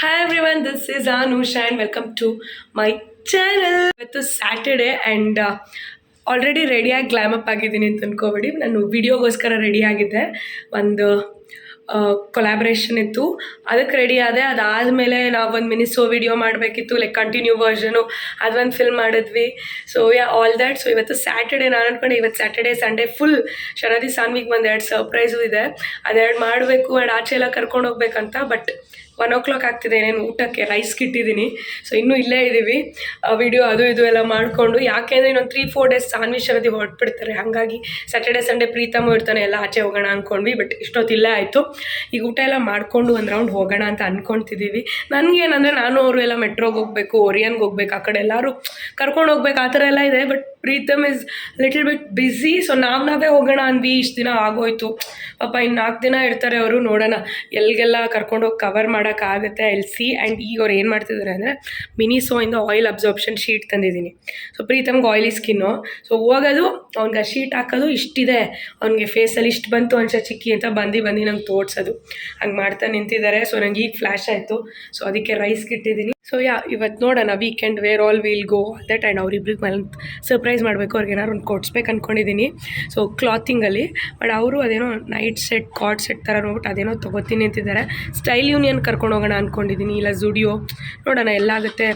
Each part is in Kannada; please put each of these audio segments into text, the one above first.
Hi everyone, this is Anusha and welcome to my channel. ಇವತ್ತು ಸ್ಯಾಟರ್ಡೆ ಆ್ಯಂಡ್ ಆಲ್ರೆಡಿ ರೆಡಿಯಾಗಿ ಗ್ಲಾಮ್ ಅಪ್ ಆಗಿದ್ದೀನಿ ಅಂತ ಅನ್ಕೋಬೇಡಿ. ನಾನು ವಿಡಿಯೋಗೋಸ್ಕರ ರೆಡಿ ಆಗಿದ್ದೆ. ಒಂದು ಕೊಲಾಬ್ರೇಷನ್ ಇತ್ತು, ಅದಕ್ಕೆ ರೆಡಿ ಆದೆ. ಅದಾದಮೇಲೆ ನಾವು ಒಂದು ಮಿನಿಸೋ ವಿಡಿಯೋ ಮಾಡಬೇಕಿತ್ತು, ಲೈಕ್ ಕಂಟಿನ್ಯೂ ವರ್ಷನು ಅದೊಂದು ಫಿಲ್ಮ್ ಮಾಡಿದ್ವಿ. So all that. ಸೊ ಇವತ್ತು ಸ್ಯಾಟರ್ಡೆ, ನಾನು ಅನ್ಕೊಂಡೆ ಇವತ್ತು ಸ್ಯಾಟರ್ಡೆ ಸಂಡೇ ಫುಲ್ ಶರದಿ ಸಾನ್ವಿಗೆ ಒಂದು 2 ಸರ್ಪ್ರೈಸು ಇದೆ, ಅದೆರಡು ಮಾಡಬೇಕು ಆ್ಯಂಡ್ ಆಚೆ ಎಲ್ಲ ಕರ್ಕೊಂಡು ಹೋಗ್ಬೇಕಂತ. ಬಟ್ 1 o'clock ಆಗ್ತಿದೆ, ಏನೇನು ಊಟಕ್ಕೆ ರೈಸ್ಗೆ ಇಟ್ಟಿದ್ದೀನಿ. ಸೊ ಇನ್ನೂ ಇಲ್ಲೇ ಇದ್ದೀವಿ, ವಿಡಿಯೋ ಅದು ಇದು ಎಲ್ಲ ಮಾಡಿಕೊಂಡು. ಯಾಕೆಂದರೆ ಇನ್ನೊಂದು 3-4 ಡೇಸ್ ಸಾನ್ವಿ ಶರದಿ ಹೊರಟ್ಬಿಡ್ತಾರೆ, ಹಾಗಾಗಿ ಸ್ಯಾಟರ್ಡೆ ಸಂಡೇ ಪ್ರೀತಮು ಇರ್ತಾನೆ, ಎಲ್ಲ ಆಚೆ ಹೋಗೋಣ ಅಂದ್ಕೊಂಡ್ವಿ. ಬಟ್ ಇಷ್ಟೊತ್ತಿಲ್ಲೇ ಆಯಿತು. ಈಗ ಊಟ ಎಲ್ಲ ಮಾಡಿಕೊಂಡು ಒಂದು ರೌಂಡ್ ಹೋಗೋಣ ಅಂತ ಅಂದ್ಕೊತಿದ್ದೀವಿ. ನನಗೇನಂದರೆ ನಾನು ಅವರು ಎಲ್ಲ ಮೆಟ್ರೋಗೆ ಹೋಗಬೇಕು, ಓರಿಯನ್ಗೆ ಹೋಗ್ಬೇಕು, ಆ ಕಡೆ ಎಲ್ಲರೂ ಕರ್ಕೊಂಡು ಹೋಗ್ಬೇಕು, ಆ ಥರ ಎಲ್ಲ ಇದೆ. But Pritam is little bit busy. So ನಾವೇ ಹೋಗೋಣ ಅಂದ್ವಿ. ಇಷ್ಟು ದಿನ ಆಗೋಯ್ತು, ಪಾಪ ಇನ್ನು 4 ದಿನ ಇರ್ತಾರೆ ಅವರು. ನೋಡೋಣ ಎಲ್ಲಿಗೆಲ್ಲ ಕರ್ಕೊಂಡೋಗಿ ಕವರ್ ಮಾಡೋಕ್ಕಾಗುತ್ತೆ ಎಲ್ಸಿ. ಆ್ಯಂಡ್ ಈಗ ಅವ್ರು ಏನು ಮಾಡ್ತಿದ್ದಾರೆ ಅಂದರೆ ಮಿನಿಸೋಯಿಂದ ಆಯಿಲ್ ಅಬ್ಸಾರ್ಪ್ಷನ್ ಶೀಟ್ ತಂದಿದ್ದೀನಿ. ಸೊ ಪ್ರೀತಮ್ಗೆ ಆಯಿಲಿ ಸ್ಕಿನ್ನು. ಸೊ ಹೋಗೋದು ಅವ್ನಿಗೆ ಆ ಶೀಟ್ ಹಾಕೋದು, ಇಷ್ಟಿದೆ ಅವ್ನಿಗೆ ಫೇಸಲ್ಲಿ ಇಷ್ಟು ಬಂತು ಅನ್ಸ ಚಿಕ್ಕಿ ಅಂತ ಬಂದು ನಂಗೆ ತೋರಿಸೋದು, ಹಂಗೆ ಮಾಡ್ತಾ ನಿಂತಿದ್ದಾರೆ. ಸೊ ನಂಗೆ ಈಗ ಫ್ಲ್ಯಾಶ್ ಆಯಿತು, ಸೊ ಅದಕ್ಕೆ ರೈಸ್ಗೆ ಇಟ್ಟಿದ್ದೀನಿ. ಸೊ ಇವತ್ತು ನೋಡೋಣ weekend where all will go that. And ಅವ್ರಿಬ್ರಿಗೆ ಮೇಲೆ ಸರ್ಪ್ರೈಸ್ ಮಾಡಬೇಕು, ಅವ್ರಿಗೆ ಏನಾದ್ರು ಒಂದು ಕೊಡಿಸ್ಬೇಕು ಅಂದ್ಕೊಂಡಿದ್ದೀನಿ. ಸೊ ಕ್ಲಾತಿಂಗಲ್ಲಿ. ಬಟ್ ಅವರು ಅದೇನೋ ನೈಟ್ ಸೆಟ್, ಕಾರ್ಡ್ ಸೆಟ್ ಥರ ನೋಡ್ಬಿಟ್ಟು ಅದೇನೋ ತೊಗೋತೀನಿ ಅಂತಿದ್ದಾರೆ. ಸ್ಟೈಲ್ ಯೂನಿಯನ್ ಕರ್ಕೊಂಡು ಹೋಗೋಣ ಅಂದ್ಕೊಂಡಿದ್ದೀನಿ, ಇಲ್ಲ ಜುಡಿಯೋ, ನೋಡೋಣ ಎಲ್ಲಾಗುತ್ತೆ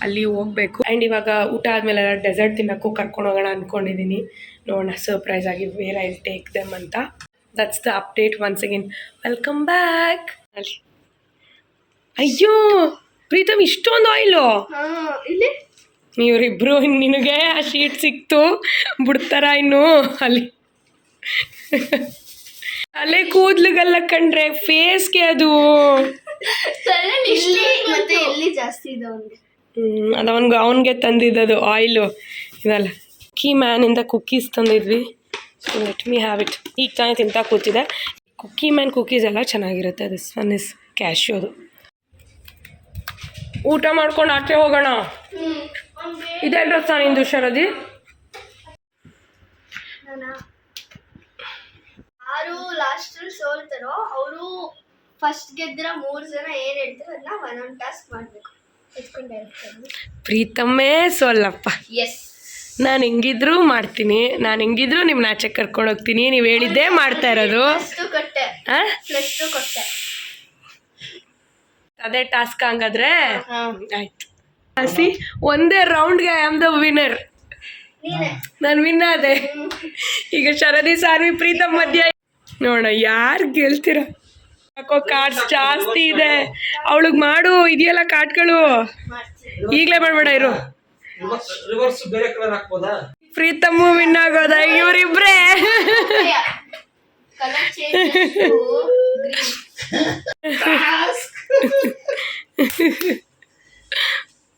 ಅಲ್ಲಿ ಹೋಗಬೇಕು. ಆ್ಯಂಡ್ ಇವಾಗ ಊಟ ಆದಮೇಲೆ ಡೆಸರ್ಟ್ ತಿನ್ನೋಕ್ಕೂ ಕರ್ಕೊಂಡು ಹೋಗೋಣ ಅಂದ್ಕೊಂಡಿದ್ದೀನಿ. ನೋಡೋಣ ಸರ್ಪ್ರೈಸ್ ಆಗಿ ವೇರ್ ಐ ಟೇಕ್ ದೆಮ್ ಅಂತ. That's the update. Once again welcome back. ಅಲ್ಲಿ ಅಯ್ಯೋ ಪ್ರೀತಮ್, ಇಷ್ಟೊಂದು ಆಯಿಲು ಇವರಿಬ್ರು. ನಿನಗೆ ಆ ಶೀಟ್ ಸಿಕ್ತು ಬಿಡ್ತಾರ ಇನ್ನು ಅಲ್ಲಿ ಅಲ್ಲೇ ಕೂದ್ಲಿಗೆಲ್ಲ ಕಂಡ್ರೆ ಫೇಸ್ಗೆ ಅದು ಅದು ಅವನಿಗೆ ತಂದಿದ್ದದು ಆಯಿಲು ಇದಲ್ಲ. ಕುಕ್ಕಿ ಮ್ಯಾನಿಂದ ಕುಕ್ಕೀಸ್ ತಂದಿದ್ವಿ. So let me have it. ಈಗ ತಾನೇ ತಿಂತಾ ಕೂತಿದೆ. ಕುಕ್ಕಿ ಮ್ಯಾನ್ ಕುಕ್ಕೀಸ್ ಎಲ್ಲ ಚೆನ್ನಾಗಿರುತ್ತೆ. ದಿಸ್ ಒನ್ ಇಸ್ ಕ್ಯಾಶ್ಯೂದು. ಊಟ ಮಾಡ್ಕೊಂಡು ಆಚೆ ಹೋಗೋಣ. ಇದೇ ಡ್ರೆಸ್ ನಿಂದು ಶರದಿ? ಯಾರು ಲಾಸ್ಟ್ ಸೋಲ್ತಾರೋ ಅವರು ಫಸ್ಟ್ ಗೆದ್ರ 3 ಜನ ಏನ್ ಹೇಳ್ತಾರೋ ಅದನ್ನ ಒಂದೊಂದು ಟಾಸ್ಕ್ ಮಾಡ್ಬೇಕು. ಪ್ರೀತಮ್ಮೇ ಸೋಲ್ಲಪ್ಪ. ಎಸ್, ನಾನು ಹೆಂಗಿದ್ರು ಮಾಡ್ತೀನಿ, ನಾನು ಹೆಂಗಿದ್ರು ನಿಮ್ನ ಆಚೆ ಕರ್ಕೊಂಡು ಹೋಗ್ತೀನಿ. ನೀವು ಹೇಳಿದ್ದೇ ಮಾಡ್ತಾ ಇರೋದು. ಕೊಟ್ಟೆ ಅದೇ ಟಾಸ್ಕ್. ಹಂಗಾದ್ರೆ ಆಯ್ತು. ಹಸಿ ಒಂದೇ ರೌಂಡ್ಗೆ ಐ ಆಮ್ ದ ವಿನ್ನರ್. ನಾನು ವಿನ್ ಆದೆ. ಈಗ ಶರದಿ ಸಾನ್ವಿ ಪ್ರೀತಮ್ ಮಧ್ಯ ನೋಡೋಣ ಯಾರು ಗೆಲ್ತೀರ. ಯಾಕೋ ಕಾರ್ಡ್ಸ್ ಜಾಸ್ತಿ ಇದೆ. ಅವಳಿಗೆ ಮಾಡು, ಇದೆಯಲ್ಲ ಕಾರ್ಡ್ಗಳು, ಈಗಲೇ ಮಾಡಬೇಡ ಇರು. ಪ್ರೀತಮ್ಮು ವಿನ್ ಆಗೋದ? ಇವರಿಬ್ರೇ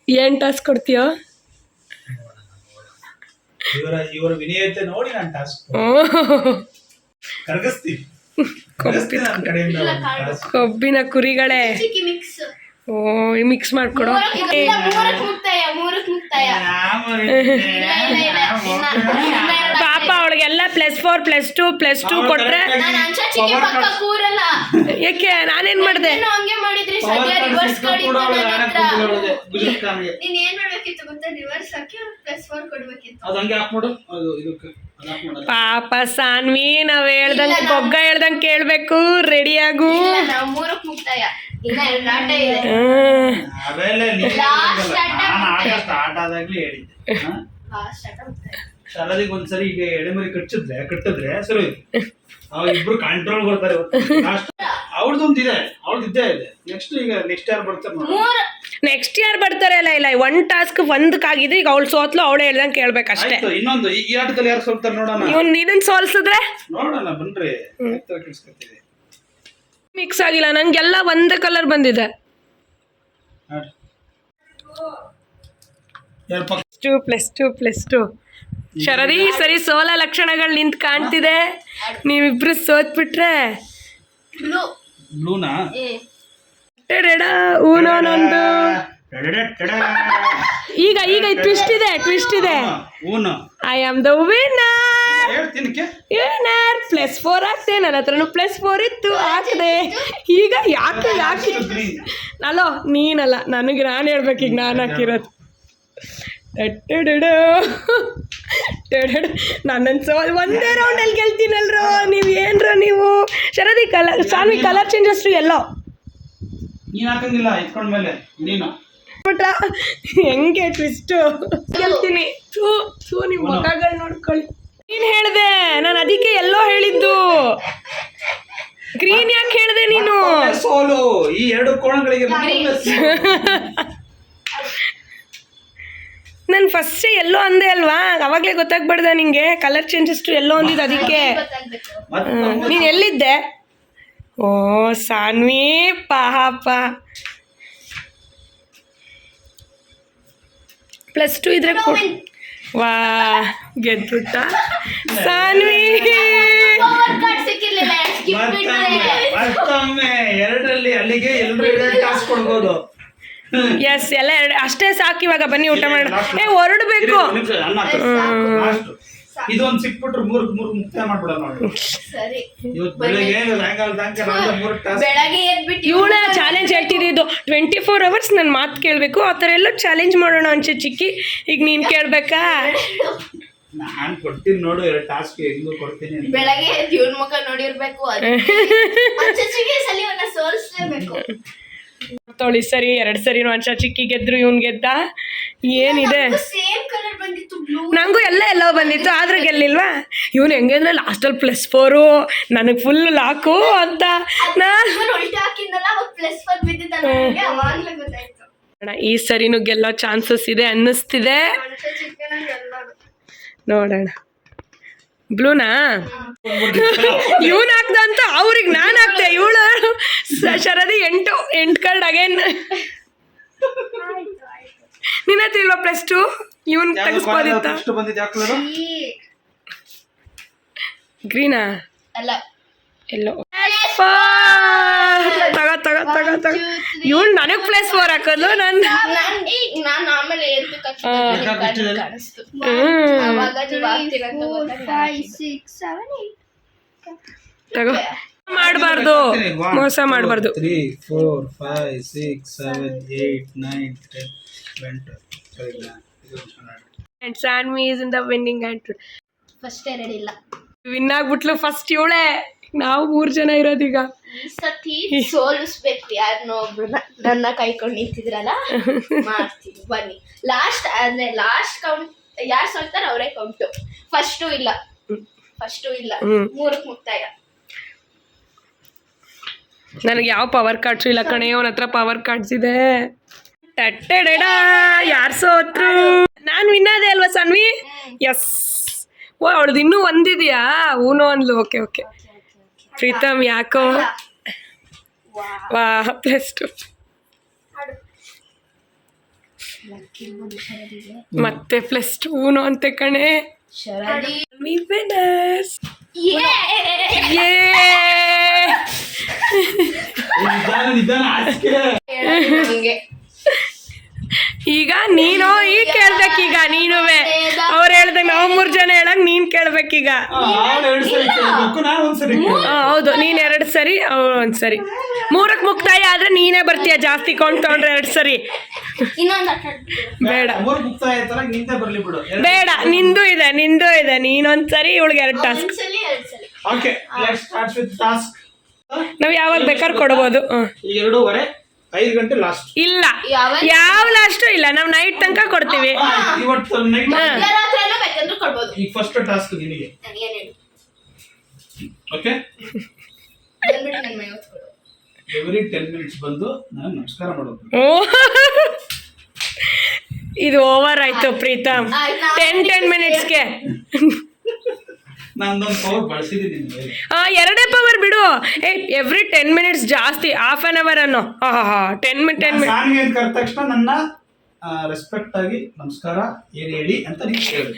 ಏನ್ ಟಾಸ್ಕ್ ಕೊಡ್ತೀಯೋ? ಇವರ ವಿನಯತೆ ನೋಡಿ ನಾನು ಟಾಸ್ಕ್ ಕರಗಿಸ್ತೀನಿ. ಕೊಬ್ಬಿನ ಕುರಿಗಳೇ. ಓ ಮಿಕ್ಸ್ ಮಾಡ್ಕೊಡೋ. ಪಾಪ ಅವಳಿಗೆಲ್ಲ +4+2+2 ಕೊಟ್ರೆ ಯಾಕೆ ನಾನೇನ್ ಮಾಡಿದೆ? ಪಾಪ ಸಾನ್ವಿ, ನಾವ್ ಹೇಳ್ದಂಗೆ ಗೊಗ್ಗ ಹೇಳ್ದಂಗೆ ಕೇಳ್ಬೇಕು. ರೆಡಿಯಾಗು. ಶಾಲದಿಗೆ ಒಂದ್ಸರಿ ಈಗ ಎಡೆಮರಿ ಕಟ್ಟಿದ್ರೆ ಸರಿ, ಇಬ್ರು ಕಂಟ್ರೋಲ್ ಬರ್ತಾರೆ. ಅವ್ರದ್ದೊಂದಿದೆ, ಅವ್ರದ್ದಿದ್ದೇ ಇದೆ. ನೆಕ್ಸ್ಟ್ ಯಾರು ಬರ್ತಾರೆ? ನೆಕ್ಸ್ಟ್ ಯಾರು ಬರ್ತಾರೆ? ಇಲ್ಲ 1 ಟಾಸ್ಕ್ 1 ಈಗ ಅವಳು ಸೋತ್ಲು, ಅವಳು ಹೇಳ್ದಂಗೆ ಕೇಳ್ಬೇಕಷ್ಟೇ. ಇನ್ನೊಂದು ಈ ಆಟದಲ್ಲಿ ಯಾರು ಸೋಲ್ತಾರೆ ನೋಡೋಣ. ಇದನ್ನ ಸೋಲ್ಸಿದ್ರೆ ನೋಡೋಣ ಬನ್ರಿ. ಮಿಕ್ಸ್ ಆಗಿಲ್ಲ, ನಂಗೆಲ್ಲ ಒಂದೇ ಕಲರ್ ಬಂದಿದೆ. 2+2+2. ಶರದಿ ಸರಿ ಸೋಲ ಲಕ್ಷಣಗಳು ನಿಂತು ಕಾಣ್ತಿದೆ. ನೀವಿಬ್ರು ಸೋತ್ಬಿಟ್ರೆ ಬ್ಲೂನಾ ಊನೊಂದು. ಈಗ ಟ್ವಿಸ್ಟ್ ಇದೆ. I am the winner. ತಿನ್ನಕ್ಕೆ ಏನಾರ್ +4 ಆಗ್ತೆ, ನನ್ನ ಹತ್ರನು +4 ಇತ್ತು ಹಾಕಿದೆ. ಈಗ ಯಾಕೆ ಅಲ್ಲೋ ನೀನಲ್ಲ, ನನಗೆ ನಾನು ಹೇಳ್ಬೇಕು ಈಗ ನಾನು ಹಾಕಿರೋದು. ನನ್ನನ್ನು ಒಂದೇ ರೌಂಡಲ್ಲಿ ಗೆಲ್ತೀನಲ್ರೋ ನೀವು, ಏನ್ರೋ ನೀವು. ಶರದಿ ಸಾನ್ವಿ ಕಲರ್ ಚೇಂಜ್ ಅಷ್ಟು ಎಲ್ಲೋ ನೀನ್ ಹಾಕಂಗಿಲ್ಲ ಇಟ್ಕೊಂಡ್ಮೇಲೆ ನೀನು ಹೆಂಗೆ ಟ್ವಿಸ್ಟು ಗೆಲ್ತೀನಿ. ನಿಮ್ಮ ಮಕ್ಕಳು ನೋಡ್ಕೊಳ್ಳಿ. ನೀನು ಹೇಳಿದೆ, ನಾನು ಅದಕ್ಕೆ ಎಲ್ಲೋ ಹೇಳಿದ್ದು. ಗ್ರೀನ್ ಯಾಕೆ ಹೇಳಿದೆ ನೀನು? ಸೋಲು ಈ 2 ಕೋಣಗಳಿಗೆ ನಾನು ಫಸ್ಟೇ ಎಲ್ಲೋ ಅಂದೆ ಅಲ್ವಾ, ಅವಾಗಲೇ ಗೊತ್ತಾಗ್ಬಾರ್ದ ನಿಂಗೆ ಕಲರ್ ಚೇಂಜಸ್ ಎಲ್ಲೋ ಅಂದಿದ್ದು ಅದಕ್ಕೆ. ನೀನು ಎಲ್ಲಿದ್ದೆ? ಓ ಸಾನ್ವಿ ಪಾಪ. +2 ಇದ್ರೆ ವಾ ಗೆದ್ಬಿಟ್ಟ ಸಾನ್ವಿ. ಮತ್ತೊಮ್ಮೆ 2ರಲ್ಲಿ ಅಲ್ಲಿಗೆ ಎಲ್ಲರೂ ಟಾಸ್ಕ್ ಕೊಡ್ಬೋದು. ಎಸ್ ಎಲ್ಲ ಅಷ್ಟೇ ಸಾಕು. ಇವಾಗ ಬನ್ನಿ ಊಟ ಮಾಡೋಣ. ಹೊರಡ್ಬೇಕು. ಇದೊಂದು ಸಿಕ್ಬಿಟ್ರೆ 3 ಮುಕ್ತಾಯ ಮಾಡ್ಬಿಡೋಣ ನೋಡಿ. ಇವತ್ತು ಬೆಳಗ್ಗೆ ಇವಳ ಚಾಲೆಂಜ್ ಹೇಳ್ತಿದ್ದು 24 hours ನನ್ನ ಮಾತು ಕೇಳಬೇಕು, ಆ ಥರ ಎಲ್ಲ ಚಾಲೆಂಜ್ ಮಾಡೋಣ ಅನ್ಸೆ ಚಿಕ್ಕಿ. ಈಗ ನೀನು ಕೇಳಬೇಕಾ? ನಾನು ಕೊಡ್ತೀನಿ ನೋಡು 2 ಟಾಸ್ಕ್ ಹೆಂಗೂ ಕೊಡ್ತೀನಿ. ಬೆಳಗ್ಗೆ ಇವ್ನ ಮುಖ ನೋಡಿರ್ಬೇಕು, ಸೋಲಿಸ್ಲೇಬೇಕು. ತೊಳಿ ಸರಿ 2 ಸರಿ ಚಿಕ್ಕಿ ಗೆದ್ರು, ಇವ್ನು ಗೆದ್ದ. ಏನಿದೆ ಸೇಮ್ ಕಲರ್ ಬಂದಿತ್ತು, ಬ್ಲೂ. ನಂಗೂ ಎಲ್ಲ ಬಂದಿತ್ತು, ಆದ್ರೆ ಗೆಲ್ಲಿಲ್ವಾ. ಇವನು ಹೆಂಗೆ ಅಂದ್ರೆ ಲಾಸ್ಟಲ್ಲಿ +4 ನನಗೆ ಫುಲ್ ಲಾಕು ಅಂತ ಈ ಸರಿನೂ ಗೆಲ್ಲೋ ಚಾನ್ಸಸ್ ಇದೆ ಅನ್ನಿಸ್ತಿದೆ. ನೋಡೋಣ. ಬ್ಲೂನಾ ಇವನು ಹಾಕ್ದ ಅಂತ ಅವ್ರಿಗೆ ನಾನು ಹಾಕ್ದೆ. ಇವಳು ಶರದಿ 8 ಕಾರ್ಡ್ ಅಗೇನ್. ನಿನ್ನ ಹತ್ರ ಇಲ್ವಾ +2? ಇವನ್ ತೆಗಿಸ್ಬೋದಿತ್ತ? ಗ್ರೀನಾ ಅಲ್ಲ ಎಲ್ಲೋ ತಗ ಇವಳು ನನಗೆ +4 ಹಾಕೋದು. ನಾನು ಆಮೇಲೆ ತಗೋ. ಮಾಡಬಾರ್ದು, ಮೋಸ ಮಾಡಬಾರ್ದು. 3 4 5 6 7 8 9 10 11. And Sanvi is in the winning entry. First ready ಇಲ್ಲ, ವಿನ್ ಆಗ್ಬಿಟ್ಲು ಫಸ್ಟ್ ಇವಳೆ. ನಾವು 3 ಜನ ಇರೋದೀಗ. ಈ ಸತಿ ಸೋಲಿಸ್ಬೇಕು ಯಾರನ್ನೋ ಒಬ್ರನ್ನ. ನನ್ನ ಕೈಕೊಂಡು ನಿಂತಿದ್ರಲ್ಲ, ಮಾಡ್ತೀನಿ ಬನ್ನಿ. ಲಾಸ್ಟ್ ಅಂದ್ರೆ ಲಾಸ್ಟ್ ಕೌಂಟ್ ಯಾರು ಸೋಲ್ತಾರ ಅವರೇ ಕೌಂಟು. ಫಸ್ಟು ಇಲ್ಲ 3ಕ್ಕೆ ಮುಕ್ತಾಯ. ನನಗೆ ಯಾವ ಪವರ್ ಕಾರ್ಡ್ಸು ಇಲ್ಲ ಕಣೆ, ಅವನ ಹತ್ರ ಪವರ್ ಕಾರ್ಡ್ಸ್ ಇದೆ. ಯಾರು ಸೋತ್ರು? ನಾನು ವಿನ್ನಾದೆ ಅಲ್ವಾ ಸಾನ್ವಿ? ಎಸ್. ಓ ಅವಳದು ಇನ್ನೂ ಒಂದಿದೆಯಾ? ಊನೋ ಅಂದ್ಲು. ಓಕೆ. ಪ್ರೀತಮ್ ಯಾಕೋ ವಾ +2 ಮತ್ತೆ +2 ಊನೋ ಅಂತೆ ಕಣೆ. ವಿನ್ನರ್ಸ್. ಈಗ ನೀನು ಈಗ ಕೇಳ್ಬೇಕೀಗ. ನೀನುವೆ ಅವ್ರು ಹೇಳ್ದಂಗೆ ನಾವು 3 ಜನ ಹೇಳಂಗೆ ನೀನು ಕೇಳ್ಬೇಕೀಗ. ಹೌದು, ನೀನು 2 ಸರಿ ಅವ್ರು 1 ಸರಿ. 3ಕ್ಕೆ ಮುಕ್ತಾಯ ಆದ್ರೆ ನೀನೇ ಬರ್ತೀಯ. ಜಾಸ್ತಿ ಕೌಂಟ್ ತಗೊಂಡ್ರೆ 2 ಸರಿ. ಬೇಡ ನಿಂದು ಇದೆ ನೀನೊಂದ್ ಸರಿ, ಇವಳಿಗೆ 2 ಟಾಸ್ಕ್. ನಾವ್ ಯಾವಾಗ ಬೇಕಾದ್ರೆ ಕೊಡ್ಬೋದು. 2:30 5 ಗಂಟೆ ಲಾಸ್ಟ್. ಇಲ್ಲ ಯಾವ ಲಾಸ್ಟು ಇಲ್ಲ, ನಾವು ನೈಟ್ ತನಕ ಕೊಡ್ತೀವಿ. ಈಗ ಫಸ್ಟ್ ಟಾಸ್ಕ್ ನಿನಗೆ. ಓಕೆ, ಎವ್ರಿ 10 minutes ಬಂದು ನಾನು ನಮಸ್ಕಾರ ಮಾಡೋದು. ಇದು ಓವರ್ ಆಯ್ತು ಪ್ರೀತಮ್. 10 minutesಗೆ ನಾನೊಂದು ಪವರ್ ಬಳಸಿದ್ದೀನಿ. 2 ಪವರ್ ಬಿಡು. ಎವ್ರಿ 10 minutes ಜಾಸ್ತಿ, ½ an hour ಅನ್ನೋ. 10 minutes ಸಾನ್ವಿ ಅಂತ ಕರೆದ ತಕ್ಷಣ ನನ್ನ ರೆಸ್ಪೆಕ್ಟ್ ಆಗಿ ನಮಸ್ಕಾರ ಏನು ಹೇಳಿ ಅಂತ ನೀವು ಹೇಳಿ.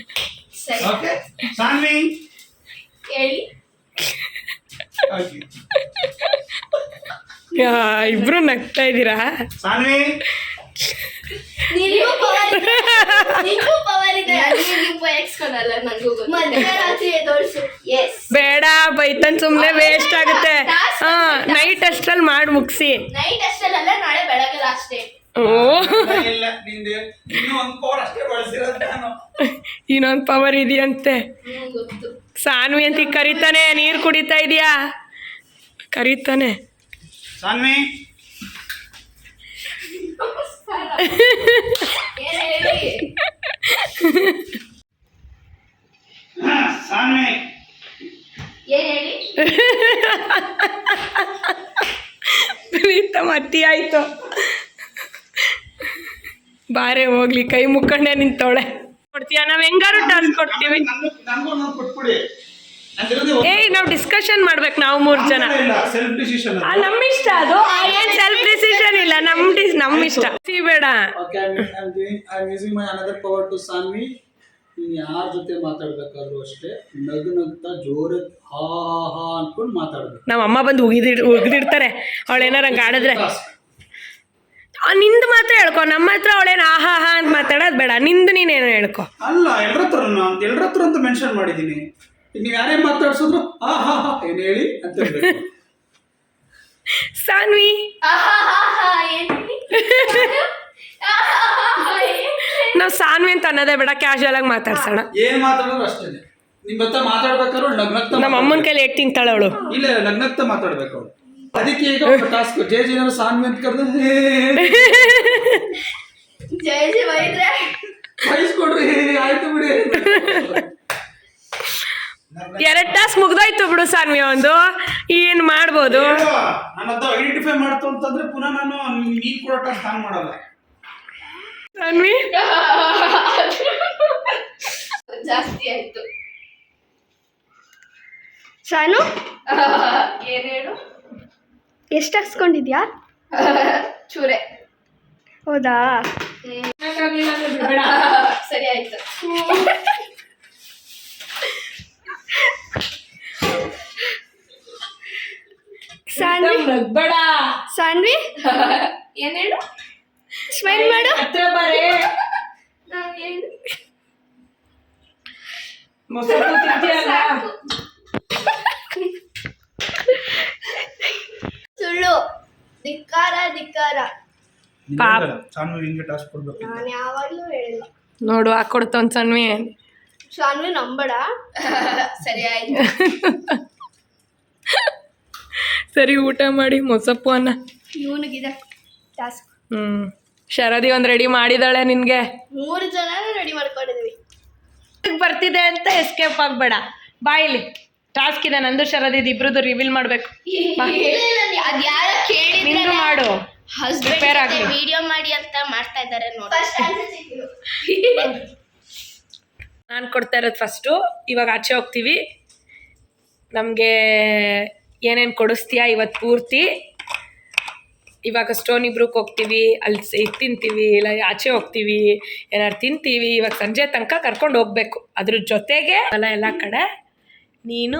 ಓಕೆ ಸಾನ್ವಿ ಹೇಳಿ. ಇಬ್ರು ನಗ್ತಾ ಇದ್ದೀರಾ? ಸಾನ್ವಿ ನಿಂಗೂ ಪವರ್ ಇದೆ ಉಪಯೋಗಿಸ್ಕೊಳಲ್ಲ ನಂಗೂ ಮಧ್ಯರಾತ್ರಿ ತೋರಿಸು ಎಸ್ ಬೇಡ ಬೈತನ್ ಸುಮ್ಮನೆ ವೇಸ್ಟ್ ಆಗುತ್ತೆ. ಹಾ ನೈಟ್ ಅಷ್ಟ್ರಲ್ಲಿ ಮಾಡಿ ಮುಗಿಸಿ. ನೈಟ್ ಅಷ್ಟಲ್ಲ ನಾಳೆ ಬೆಳಗ್ಗೆ ಲಾಸ್ಟ್ ಡೇ. ಇಲ್ಲ ನಿಂದೆ ಇನ್ನೂ ಒಂದು ಪವರ್ ಅಷ್ಟೇ ಬಳಸಿರೋದು ನಾನು. ಇನ್ನೊಂದು ಪವರ್ ಇದೆಯಂತೆ. ಗೊತ್ತು. ಸಾನ್ವಿ ಅಂತ ಕರೀತಾನೆ. ನೀರು ಕುಡಿತಾ ಇದೀಯಾ? ಕರೀತಾನೆ. ಸಾನ್ವಿ ಏನ್ ಹೇಳಿ ಸಾನ್ವಿ ಏನ್ ಹೇಳಿ ಪ್ರೀತಮ್ ಅತ್ತಿ ಆಯ್ತು. ಬಾರೆ ಹೋಗ್ಲಿ, ಕೈ ಮುಕ್ಕೊಂಡೆ ನಿಂತೋಳೆ. ಕೊಡ್ತೀಯ? ನಾವ್ ಹೆಂಗಾರು ಟಾಸ್ಕ್ ಕೊಡ್ತೀವಿ. ನನಗೂ ನಾವು ಕೊಟ್ಬಿಡಿ. ಏಯ್ ನಾವು ಡಿಸ್ಕಷನ್ ಮಾಡ್ಬೇಕು ನಾವು 3 ಜನ. ಸೆಲ್ಫ್ ಡಿಸಿಷನ್ ನಮ್ಮ ಇಷ್ಟ ಅದು. ಏನ್ ಸೆಲ್ಫ್ ಡಿಸಿಷನ್ ಇಲ್ಲ, ನಮ್ಮ ಇಷ್ಟ. ಬೇಡ. Okay, I'm using my another power to Sanvi. ನೀನು ಯಾರ ಜೊತೆ ಮಾತಾಡ್ಬೇಕಾದ್ರೂ ಅಷ್ಟೇ ನಗ್ತಾ ಜೋರ ಹಾ ಹಾ ಅನ್ಕೊಂಡು ಮಾತಾಡ್ಬೇಕು. ನಮ್ಮ ಅಮ್ಮ ಬಂದು ಉಗಿದಿಡ್ತಾರೆ ಅವಳೇನಾರ ಹಂಗೆ ಆಡಿದ್ರೆ. ನಿಂದು ಮಾತ್ರ ಹೇಳ್ಕೊ, ನಮ್ಮ ಹತ್ರ ಅವಳೇನು ಆಹಾ ಹಾ ಅಂತ ಮಾತಾಡೋದು ಬೇಡ. ನಿಂದು ನೀನೇನೋ ಹೇಳ್ಕೊ. ಅಲ್ಲ ಎಲ್ಲರ ಹತ್ರ ಅಂತ ಮೆನ್ಷನ್ ಮಾಡಿದ್ದೀನಿ. ನೀವು ಯಾರೇ ಮಾತಾಡ್ಸಿದ್ರು ಹಾ ಹಾ ಹಾ ಏನು ಹೇಳಿ ಅಂತ ಹೇಳ್ಬೇಕು. ಸಾನ್ವಿ ನಾವು ಸಾನ್ವಿ ಅಂತ ಅನ್ನೋದೇ ಬೇಡ, ಕ್ಯಾಶುವಲ್ ಆಗಿ ಮಾತಾಡ್ಸೋಣ. ಏನ್ ಮಾತಾಡೋದು ಅಷ್ಟೇ. ನಿಮ್ ಹತ್ರ ಮಾತಾಡ್ಬೇಕಾದ್ರು ನಗ್ನಗ್ತಾ ನಮ್ಮ ಅಮ್ಮನ ಕೈಲಿ ಏಟ್ ತಿಂತಾಳೆ ಅವಳು. ಇಲ್ಲ ನಗ್ನಗ್ತಾ ಮಾತಾಡ್ಬೇಕು ಅವಳು. ಅದಕ್ಕೆ ಈಗ ಟಾಸ್ಕ್ ಜೇಜಿನ ಸಾನ್ವಿ ಅಂತ ಕರೆದು ಜಯಜಿ ಬೈದ್ರೆ ಬಯಸ್ಕೊಡ್ರಿ ಆಯ್ತು ಬಿಡಿ. 2 ಟಾಸ್ಕ್ ಮುಗ್ದೋಯ್ತು ಬಿಡು ಸಾನ್ವಿ. ಒಂದು ಏನ್ ಮಾಡ್ಬೋದು? ನನ್ನ ಹತ್ರ ಐಡೆಂಟಿಫೈ ಮಾಡ್ತು ಅಂತಂದ್ರೆ ಪುನಃ ನಾನು ನೀನ್ ಕೊಡೋ ಟಾಸ್ಕ್ ನಾನು ಮಾಡಲ್ಲ. ಸಾನ್ವಿ ಜಾಸ್ತಿ ಆಯ್ತು. ಸಾನು ಏನ್ ಹೇಳು? ಎಷ್ಟು ಹಾಕ್ಸ್ಕೊಂಡಿದ್ಯಾ? ಚೂರೆ. ಹೌದಾ? ಸರಿ ಆಯ್ತು. ಬೇಡ ಸಾನ್ವಿ ಏನ್ ಹೇಳು? ಸ್ಮೈಲ್ ಮಾಡು. ಹತ್ರ ಬಾರೆ. ಮೊಸರು ತಿಂತೀಯಲ್ಲ? ಸುಳ್ಳು. ಧಿಕ್ಕಾರ ಧಿಕ್ಕಾರ. ಪಾಪ. ಸಾನ್ವಿ ನಿಂಗೆ ಟಾಸ್ಕ್ ಕೊಡ್ಬೇಕು. ನಾನು ಯಾವಾಗ್ಲೂ ಹೇಳಿಲ್ಲ. ನೋಡು ಹಾಕೊಡ್ತಾವ್ ಸಾನ್ವಿ. ಸಾನ್ವಿ ನಂಬಡ. ಸರಿ ಆಯ್ತು. ಸರಿ ಊಟ ಮಾಡಿ ಮೊಸಪ್ಪು ಅನ್ನ. ಇವನಿಗಿದೆ ಟಾಸ್ಕ್. ಶರದಿ ಒಂದು ರೆಡಿ ಮಾಡಿದಾಳೆ ನಿನ್ಗೆ. 3 ಜನ ರೆಡಿ ಮಾಡ್ಕೊಂಡಿದ್ವಿ. ಬರ್ತಿದೆ ಅಂತ ಎಸ್ಕೇಪ್ ಆಗ್ಬೇಡ. ಬಾಯಿಲಿ ಟಾಸ್ಕ್ ಇದೆ ನಂದು ಶರದಿದ್ ಇಬ್ರದ್ದು ರಿವೀಲ್ ಮಾಡ್ಬೇಕು. ಅದ್ ಯಾರೋ ಕೇಳಿದ್ರೆ ನಿಂದು ಮಾಡು. ಹಸ್ಬೆಂಡ್ ಜೊತೆ ವಿಡಿಯೋ ಮಾಡಿ ಅಂತ ಮಾಡ್ತಾ ಇದ್ದಾರೆ ನೋಡಿ. ನಾನು ಕೊಡ್ತಾ ಇರೋದು ಫಸ್ಟು. ಇವಾಗ ಆಚೆ ಹೋಗ್ತೀವಿ. ನಮಗೆ ಏನೇನು ಕೊಡಿಸ್ತೀಯಾ ಇವತ್ತು ಪೂರ್ತಿ? ಇವಾಗ ಸ್ಟೋನ್ ಇಬ್ರಿಗೆ ಹೋಗ್ತೀವಿ, ಅಲ್ಲಿ ತಿಂತೀವಿ, ಇಲ್ಲ ಆಚೆ ಹೋಗ್ತೀವಿ, ಏನಾರು ತಿಂತೀವಿ. ಇವಾಗ ಸಂಜೆ ತನಕ ಕರ್ಕೊಂಡು ಹೋಗ್ಬೇಕು. ಅದ್ರ ಜೊತೆಗೆ ಎಲ್ಲ ಕಡೆ ನೀನು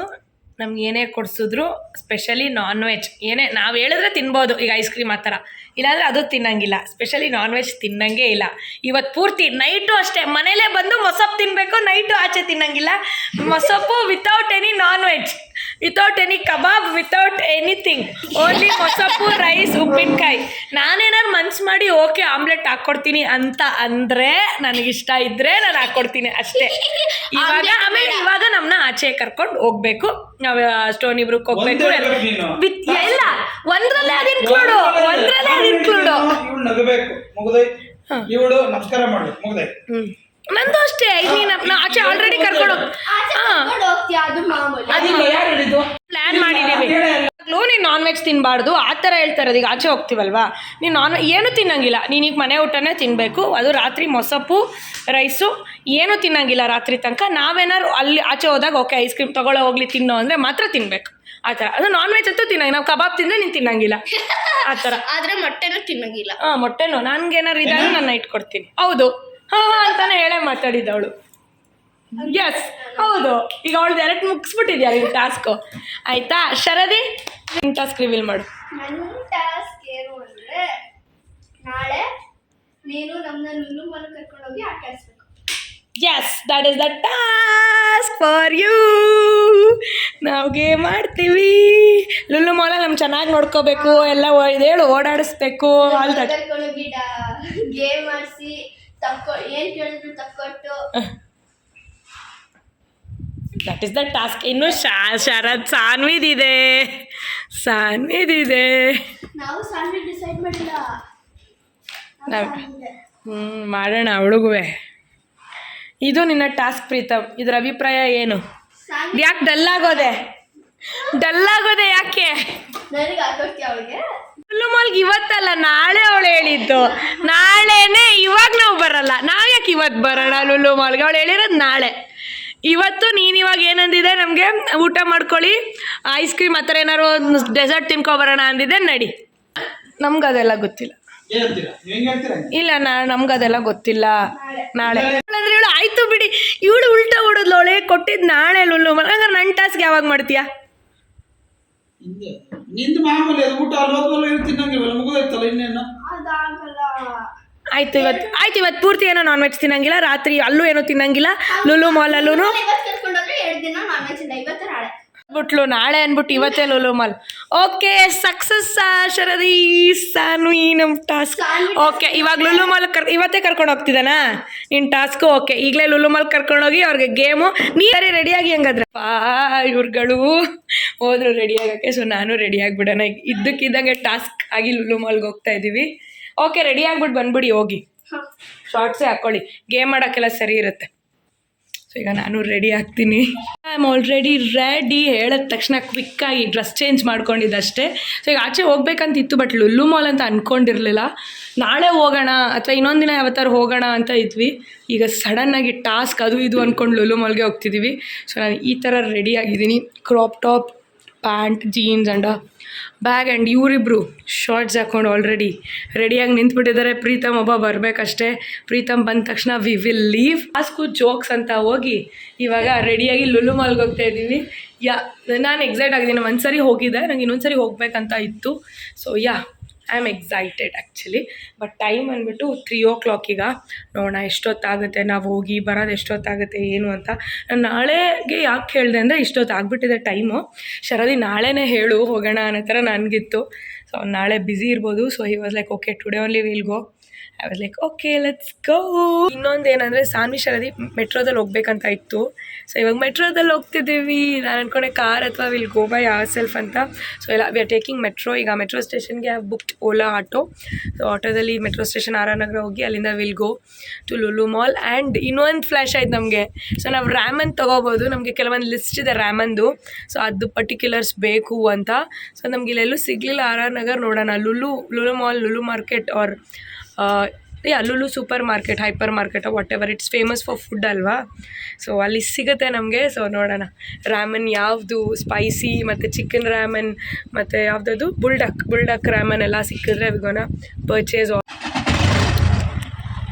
ನಮ್ಗೆ ಏನೇ ಕೊಡಿಸಿದ್ರು, ಸ್ಪೆಷಲಿ ನಾನ್ ವೆಜ್ ಏನೇ ನಾವು ಹೇಳಿದ್ರೆ ತಿನ್ಬೋದು. ಈಗ ಐಸ್ ಕ್ರೀಮ್ ಆ ಥರ, ಇಲ್ಲಾಂದರೆ ಅದು ತಿನ್ನಂಗಿಲ್ಲ. ಸ್ಪೆಷಲಿ ನಾನ್ ವೆಜ್ ತಿನ್ನಂಗೆ ಇಲ್ಲ ಇವತ್ತು ಪೂರ್ತಿ. ನೈಟು ಅಷ್ಟೇ ಮನೇಲೇ ಬಂದು ಮೊಸಪ್ಪು ತಿನ್ನಬೇಕು. ನೈಟು ಆಚೆ ತಿನ್ನಂಗಿಲ್ಲ. ಮೊಸಪ್ಪು without any non veg, without any kebab, without anything. Only ಮೊಸಪ್ಪು, ರೈಸ್, ಉಪ್ಪಿನಕಾಯಿ. ನಾನೇನಾದ್ರು ಮನ್ಸು ಮಾಡಿ ಓಕೆ ಆಮ್ಲೆಟ್ ಹಾಕ್ಕೊಡ್ತೀನಿ ಅಂತ ಅಂದರೆ, ನನಗಿಷ್ಟ ಇದ್ದರೆ ನಾನು ಹಾಕ್ಕೊಡ್ತೀನಿ ಅಷ್ಟೇ. ಇವಾಗ ನಮ್ಮನ್ನ ಆಚೆ ಕರ್ಕೊಂಡು ಹೋಗ್ಬೇಕು. ನಾವು ಸ್ಟೋನ್ ಇಬ್ರಿಗೆ ಹೋಗ್ಬೇಕು. ಇಲ್ಲ ಒಂದ್ರಲ್ಲೇ ಅದು ಇನ್ಕ್ಲೂಡು. ಇವಳು ನಗಬೇಕು ಮುಗ್ದೈ. ಇವಳು ನಮಸ್ಕಾರ ಮಾಡ್ಬೇಕು ಮುಗ್ದೈ. ನಂದು ಅಷ್ಟೇ. ನೀನು ಆಚೆ ಆಲ್ರೆಡಿ ಕರ್ಕೊಂಡು ಪ್ಲಾನ್ ಮಾಡಿದ್ದೀವಿ. ನೀನು ನಾನ್ ವೆಜ್ ತಿನ್ನಬಾರ್ದು ಆ ಥರ ಹೇಳ್ತಾ ಇರೋದು. ಈಗ ಆಚೆ ಹೋಗ್ತೀವಲ್ವಾ, ನೀನು ಏನು ತಿನ್ನಂಗಿಲ್ಲ. ನೀನೀಗ ಮನೆ ಊಟನೇ ತಿನ್ನಬೇಕು. ಅದು ರಾತ್ರಿ ಮೊಸಪ್ಪು, ರೈಸು ಏನೂ ತಿನ್ನಂಗಿಲ್ಲ ರಾತ್ರಿ ತನಕ. ನಾವೇನಾದ್ರು ಅಲ್ಲಿ ಆಚೆ ಹೋದಾಗ ಓಕೆ ಐಸ್ ಕ್ರೀಮ್ ತೊಗೊಳ್ಳೋ ಹೋಗ್ಲಿ ತಿನ್ನೋ ಅಂದರೆ ಮಾತ್ರ ತಿನ್ನಬೇಕು ಆ ಥರ. ಅದು ನಾನ್ ವೆಜ್ ಅಂತೂ ತಿನ್ನಂಗಿಲ್ಲ. ನಾವು ಕಬಾಬ್ ತಿಂದರೆ ನೀನು ತಿನ್ನಂಗಿಲ್ಲ ಆ ಥರ. ಆದರೆ ಮೊಟ್ಟೆನೂ ತಿನ್ನಂಗಿಲ್ಲ. ಮೊಟ್ಟೆನೂ ನನಗೇನಾರು ಇದ್ದಾಗ ನಾನು ಇಟ್ಕೊಡ್ತೀನಿ. ಹೌದು ಹಾಂ ಅಂತಾನೆ ಹೇಳೇ ಮಾತಾಡಿದ್ದವಳು. ಎಸ್ ಹೌದು. ಈಗ ಅವಳು ಡೈರೆಕ್ಟ್ ಮುಗಿಸ್ಬಿಟ್ಟಿದ್ಯಾ ನಿಮ್ಮ ಟಾಸ್ಕು? ಆಯಿತಾ ಶರದಿ, ನಿಮ್ಮ ಟಾಸ್ಕ್ ರಿವೀಲ್ ಮಾಡು. ನನ್ನ ಟಾಸ್ಕ್ ಏನು ಅಂದರೆ, ನಾಳೆ ಅವ್ರನ್ನ ಲುಲು ಮಾಲ್ ಕರ್ಕೊಂಡೋಗಿ ಆಟ ಆಡಿಸ್ಬೇಕು. Yes that is the task for you. ನಾವು ಗೇಮ್ ಆಡ್ತೀವಿ. ಲುಲು ಮಾಲಲ್ಲಿ ನಮ್ಗೆ ಚೆನ್ನಾಗಿ ನೋಡ್ಕೋಬೇಕು, ಎಲ್ಲ ಹೇಳು ಓಡಾಡಿಸ್ಬೇಕು. All that. ಕರ್ಕೊಂಡೋಗಿ ಗೇಮ್ ಆಡಿಸಿ ಏನ್ ಕೇಳಿದ್ರು ತಕ್ಕೊಟ್ಟು. That is the task. ಇನ್ನು ಶರತ್ ಸಾನ್ವಿದಿದೆ. ನಾವು ಸಾಂಗ್ ಡಿಸೈಡ್ ಮಾಡಿಲ್ಲ. ಮಾಡೋಣ ಅವಳಿಗುವೆ. ಇದು ನಿನ್ನ ಟಾಸ್ಕ್ ಪ್ರೀತಮ್. ಇದ್ರ ಅಭಿಪ್ರಾಯ ಏನು? ಯಾಕೆ ಡಲ್ ಆಗೋದೆ ಯಾಕೆ? ನನಗೆ ಹಾಕೋಕ್ತಿ ಅವಳಿಗೆ. ಲುಲು ಮಾಲ್ಗೆ ಇವತ್ತಲ್ಲ ನಾಳೆ ಅವಳು ಹೇಳಿದ್ದು. ನಾಳೆನೇ, ಇವಾಗ ನಾವು ಬರಲ್ಲ. ನಾವು ಯಾಕೆ ಇವತ್ತು ಬರೋಣ ಲುಲು ಮಾಲ್ಗೆ? ಅವಳು ಹೇಳಿರೋದು ನಾಳೆ. ಇವತ್ತು ನೀನು ಇವಾಗ ಏನಂದಿದೆ, ನಮಗೆ ಊಟ ಮಾಡ್ಕೊಳ್ಳಿ, ಐಸ್ ಕ್ರೀಮ್ ಆ ಥರ ಏನಾರು ಡೆಸರ್ಟ್ ತಿನ್ಕೊಬರೋಣ ಅಂದಿದ್ದೆ. ನಡಿ. ನಮ್ಗೆ ಅದೆಲ್ಲ ಗೊತ್ತಿಲ್ಲ. ಇಲ್ಲ ನಮ್ಗೆ ಅದೆಲ್ಲ ಗೊತ್ತಿಲ್ಲ. ನಾಳೆ ಅಂದ್ರೆ ಇವಳು ಆಯ್ತು ಬಿಡಿ, ಇವಳು ಉಲ್ಟಾ ಹೊಡೋದ್ಲು. ಅವಳೆ ಕೊಟ್ಟಿದ್ದು ನಾಳೆ ಲುಲು ಮಾಲ್. ಹಂಗಾರೆ ನನ್ನ ಟಾಸ್ಕ್ ಯಾವಾಗ ಮಾಡ್ತೀಯಾ? ನಿಂದು ಮಾಮೂಲಿ ಅದು ಊಟ ಅಲ್ಲಿ ಹೋದ್ಮೇಲೆ ತಿನ್ನಂಗಿಲ್ಲ, ಮುಗಿದೈತಲ್ಲ ಇನ್ನೇನು. ಅದಾಗಲ್ಲ. ಆಯ್ತು ಇವತ್ತು ಪೂರ್ತಿ ಏನೋ ನಾನ್ ವೆಜ್ ತಿನ್ನಂಗಿಲ್ಲ, ರಾತ್ರಿ ಅಲ್ಲೂ ಏನೋ ತಿನ್ನಂಗಿಲ್ಲ. ಲುಲು ಮಾಲಲ್ಲೂ ಇವತ್ತು ಕರ್ಕೊಂಡೋದ್ರೆ 2 ದಿನ ನಾನ್ ವೆಜ್ ಇಲ್ಲ. ಇವತ್ತು ನಾಳೆ ಬಿಟ್ಲು, ನಾಳೆ ಅನ್ಬಿಟ್ಟು ಇವತ್ತೇ Lulu mall. Okay, success Sharadi Saanvi ನಮ್ಮ ಟಾಸ್ಕ್. ಓಕೆ, ಇವಾಗ ಲುಲು ಮಾಲ್ ಇವತ್ತೇ ಕರ್ಕೊಂಡು ಹೋಗ್ತಿದ್ದಾನಾ ನಿನ್ನ ಟಾಸ್ಕು? ಓಕೆ, ಈಗಲೇ ಲುಲು ಮಾಲ್ ಕರ್ಕೊಂಡೋಗಿ ಅವ್ರಿಗೆ ಗೇಮು. ನೀ ಸರಿ ರೆಡಿಯಾಗಿ ಹಂಗಾದ್ರೆ. ಇವ್ರುಗಳು ಹೋದ್ರು ರೆಡಿ ಆಗೋಕ್ಕೆ. ಸೊ ನಾನು ರೆಡಿ ಆಗಿಬಿಡೋಣ. ಇದ್ದಕ್ಕಿದ್ದಂಗೆ ಟಾಸ್ಕ್ ಆಗಿ ಲುಲು ಮಾಲ್ಗೆ ಹೋಗ್ತಾ ಇದ್ದೀವಿ. ಓಕೆ, ರೆಡಿ ಆಗ್ಬಿಟ್ಟು ಬಂದ್ಬಿಡಿ. ಹೋಗಿ ಶಾರ್ಟ್ಸೇ ಹಾಕ್ಕೊಳ್ಳಿ, ಗೇಮ್ ಮಾಡೋಕ್ಕೆಲ್ಲ ಸರಿ ಇರುತ್ತೆ. ಸೊ ಈಗ ನಾನು ರೆಡಿ ಆಗ್ತೀನಿ. I am already ready. ಹೇಳಿದ ತಕ್ಷಣ ಕ್ವಿಕ್ಕಾಗಿ ಡ್ರೆಸ್ ಚೇಂಜ್ ಮಾಡ್ಕೊಂಡಿದ್ದಷ್ಟೇ. ಸೊ ಈಗ ಆಚೆ ಹೋಗ್ಬೇಕಂತಿತ್ತು, ಬಟ್ ಲುಲು ಮಾಲ್ ಅಂತ ಅಂದ್ಕೊಂಡಿರಲಿಲ್ಲ. ನಾಳೆ ಹೋಗೋಣ ಅಥವಾ ಇನ್ನೊಂದು ದಿನ ಯಾವತ್ತಾರು ಹೋಗೋಣ ಅಂತ ಇದ್ವಿ. ಈಗ ಸಡನ್ನಾಗಿ ಟಾಸ್ಕ್ ಅದು ಇದು ಅಂದ್ಕೊಂಡು ಲುಲು ಮಾಲ್ಗೆ ಹೋಗ್ತಿದ್ದೀವಿ. ಸೊ ನಾನು ಈ ಥರ ರೆಡಿ ಆಗಿದ್ದೀನಿ. Crop top, pant, jeans hand bag. And ಇವರಿಬ್ರು ಶಾರ್ಟ್ಸ್ ಹಾಕ್ಕೊಂಡು ಆಲ್ರೆಡಿ ರೆಡಿಯಾಗಿ ನಿಂತ್ಬಿಟ್ಟಿದ್ದಾರೆ. ಪ್ರೀತಮ್ ಒಬ್ಬ ಬರಬೇಕಷ್ಟೇ. ಪ್ರೀತಮ್ ಬಂದ ತಕ್ಷಣ we will leave. Task jokes ಅಂತ ಹೋಗಿ ಇವಾಗ ರೆಡಿಯಾಗಿ ಲುಲು ಮಾಲ್ಗೆ ಹೋಗ್ತಾ ಇದ್ದೀವಿ. ನಾನು ಎಕ್ಸೈಟ್ ಆಗಿದ್ದೀನಿ. ಒಂದು ಸರಿ ಹೋಗಿದ್ದೆ, ನಂಗೆ ಇನ್ನೊಂದು ಸರಿ ಹೋಗಬೇಕಂತ ಇತ್ತು. So I am excited actually. But time ಅಂದ್ಬಿಟ್ಟು 3 o'clock. ಈಗ ನೋಡೋಣ ಎಷ್ಟೊತ್ತಾಗುತ್ತೆ, ನಾವು ಹೋಗಿ ಬರೋದು ಎಷ್ಟೊತ್ತಾಗುತ್ತೆ ಏನು ಅಂತ. ನಾನು ನಾಳೆಗೆ ಯಾಕೆ ಹೇಳಿದೆ ಅಂದರೆ ಇಷ್ಟೊತ್ತು ಆಗಿಬಿಟ್ಟಿದೆ ಟೈಮು. ಶರದಿ ನಾಳೆನೇ ಹೇಳು ಹೋಗೋಣ ಅನ್ನೋ ಥರ ನನಗಿತ್ತು. ಸೊ ನಾಳೆ ಬ್ಯುಸಿ ಇರ್ಬೋದು. So he was like okay today only will go. I was like okay let's go. ಇನ್ನೊಂದು ಏನಂದರೆ ಸಾನ್ವಿ ಶರದಿ ಮೆಟ್ರೋದಲ್ಲಿ ಹೋಗ್ಬೇಕಂತ ಇತ್ತು. ಸೊ ಇವಾಗ ಮೆಟ್ರೋದಲ್ಲಿ ಹೋಗ್ತಿದ್ದೀವಿ. ನಾನು ಅಂದ್ಕೊಂಡೆ ಕಾರ್ ಅಥವಾ will go by our self ಅಂತ. ಸೊ ಇಲ್ಲ, ವಿ ಆರ್ ಟೇಕಿಂಗ್ ಮೆಟ್ರೋ. ಈಗ ಮೆಟ್ರೋ ಸ್ಟೇಷನ್ಗೆ have booked Ola auto. So ಆಟೋದಲ್ಲಿ ಮೆಟ್ರೋ ಸ್ಟೇಷನ್ ಆರ್ ಆರ್ ನಗರ ಹೋಗಿ ಅಲ್ಲಿಂದ will go to Lulu mall. And ಇನ್ನೊಂದು ಫ್ಲ್ಯಾಶ್ ಆಯ್ತು ನಮಗೆ. ಸೊ ನಾವು ರ್ಯಾಮನ್ ತೊಗೋಬೋದು. ನಮಗೆ ಕೆಲವೊಂದು ಲಿಸ್ಟ್ ಇದೆ ರ್ಯಾಮನ್ದು. ಸೊ ಅದು ಪರ್ಟಿಕ್ಯುಲರ್ಸ್ ಬೇಕು ಅಂತ. ಸೊ ನಮ್ಗೆ ಇಲ್ಲೆಲ್ಲೂ ಸಿಗಲಿಲ್ಲ. ಆರ್ ಆರ್ ನಗರ್ ನೋಡೋಣ. Lulu mall, Lulu market or Lulu supermarket, hypermarket, whatever, it's famous for food ಅಲ್ವಾ. ಸೊ ಅಲ್ಲಿ ಸಿಗುತ್ತೆ ನಮಗೆ. ಸೊ ನೋಡೋಣ ರ್ಯಾಮನ್ ಯಾವುದು ಸ್ಪೈಸಿ ಮತ್ತು ಚಿಕನ್ ರ್ಯಾಮನ್ ಮತ್ತು ಯಾವುದದು ಬುಲ್ಡಕ್ ರ್ಯಾಮನ್ ಎಲ್ಲ ಸಿಕ್ಕಿದ್ರೆ ವಿಗೋನ ಪರ್ಚೇಸ್.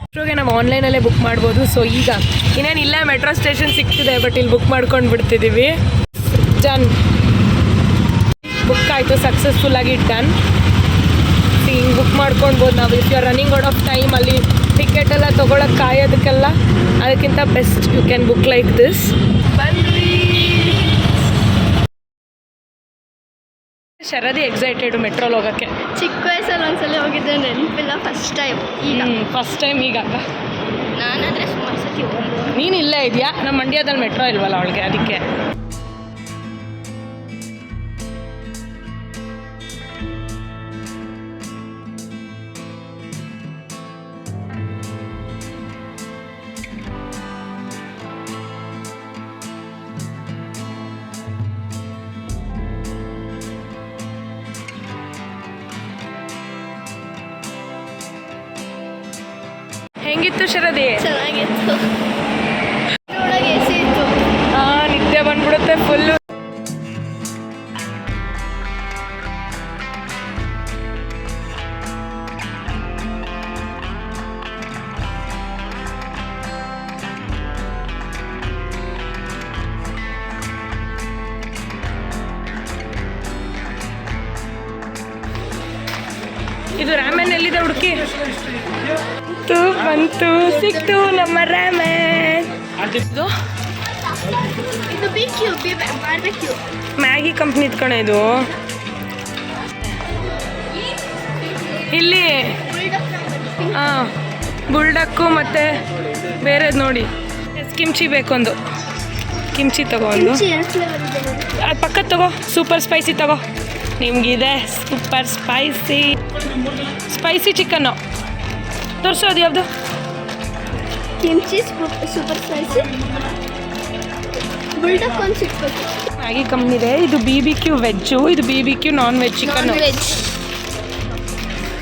ಮೆಟ್ರೋಗೆ ನಾವು ಆನ್ಲೈನಲ್ಲೇ ಬುಕ್ ಮಾಡ್ಬೋದು. ಸೊ ಈಗ ಇನ್ನೇನು ಇಲ್ಲ, ಮೆಟ್ರೋ ಸ್ಟೇಷನ್ ಸಿಗ್ತಿದೆ, ಬಟ್ ಇಲ್ಲಿ ಬುಕ್ ಮಾಡ್ಕೊಂಡು ಬಿಡ್ತಿದ್ದೀವಿ. ಡನ್, ಬುಕ್ ಆಯಿತು ಸಕ್ಸಸ್ಫುಲ್ಲಾಗಿ ಡನ್. ಹಿಂಗೆ ಬುಕ್ ಮಾಡ್ಕೊಳ್ಬೋದು ನಾವು. If you are running out of time, ಅಲ್ಲಿ ಟಿಕೆಟ್ ಎಲ್ಲ ತೊಗೊಳಕ್ಕೆ ಕಾಯೋದಕ್ಕೆಲ್ಲ ಅದಕ್ಕಿಂತ best you can book like this. ಬಂದ್ವಿ. ಶರದಿ ಎಕ್ಸೈಟೆಡ್ ಮೆಟ್ರೋಲ್ ಹೋಗೋಕ್ಕೆ. ಚಿಕ್ಕ ವಯಸ್ಸಲ್ಲಿ ಒಂದ್ಸಲ ಹೋಗಿದ್ದೆ, ನೆನಪಿಲ್ಲ. ಫಸ್ಟ್ ಟೈಮ್ ಈಗ ನಾನಾದರೆ ಸುಮಾರು ಸತಿ ಹೋಗ್ಬೋದು. ನೀನು ಇಲ್ಲೇ ಇದೆಯಾ? ನಮ್ಮ ಮಂಡ್ಯದಲ್ಲಿ ಮೆಟ್ರೋ ಇಲ್ವಲ್ಲ ಅವಳಿಗೆ, ಅದಕ್ಕೆ. ಹೆಂಗಿತ್ತು ಶರದಿ? ಚೆನ್ನಾಗಿತ್ತು. ಒಳಗೆ ಎಸಿ ಇತ್ತು. ನಿದ್ದೆ ಬಂದ್ಬಿಡುತ್ತೆ ಫುಲ್ಲು. ಇದು ರಾಮನ್ ಎಲ್ಲಿದೆ ಹುಡುಕಿ? ಬಂತು ಸಿಕ್ತು ನಮ್ಮ ರಾಮೆನ್. ಇದು ಇದು ಬಾರ್ಬೆಕ್ಯೂ ಮ್ಯಾಗಿ ಕಂಪ್ನಿ ಇಟ್ಕೊಣ ಇದು. ಇಲ್ಲಿ ಹಾಂ ಬುಲ್ಡಕ್ಕು ಮತ್ತು ಬೇರೆದು ನೋಡಿ ಕಿಮ್ಚಿ ಬೇಕೊಂದು. ಕಿಮ್ಚಿ ತಗೊಂಡು ಅದು ಪಕ್ಕದ ತಗೋ. ಸೂಪರ್ ಸ್ಪೈಸಿ ತಗೋ. ನಿಮಗಿದೆ ಸೂಪರ್ ಸ್ಪೈಸಿ ಚಿಕನ್ನು ತೋರಿಸೋದು ಯಾವುದು? ಕಿಮ್ಚಿ ಸೂಪರ್ ಸ್ಪೈಸಿ ಬುಲ್ಡಕ್ ಒಂದು ಸಿಕ್ಬೇಕು. ಮ್ಯಾಗಿ ಕಂಪ್ನಿದೆ. ಇದು BBQ ವೆಜ್ಜು, ಇದು BBQ non veg chicken. Veg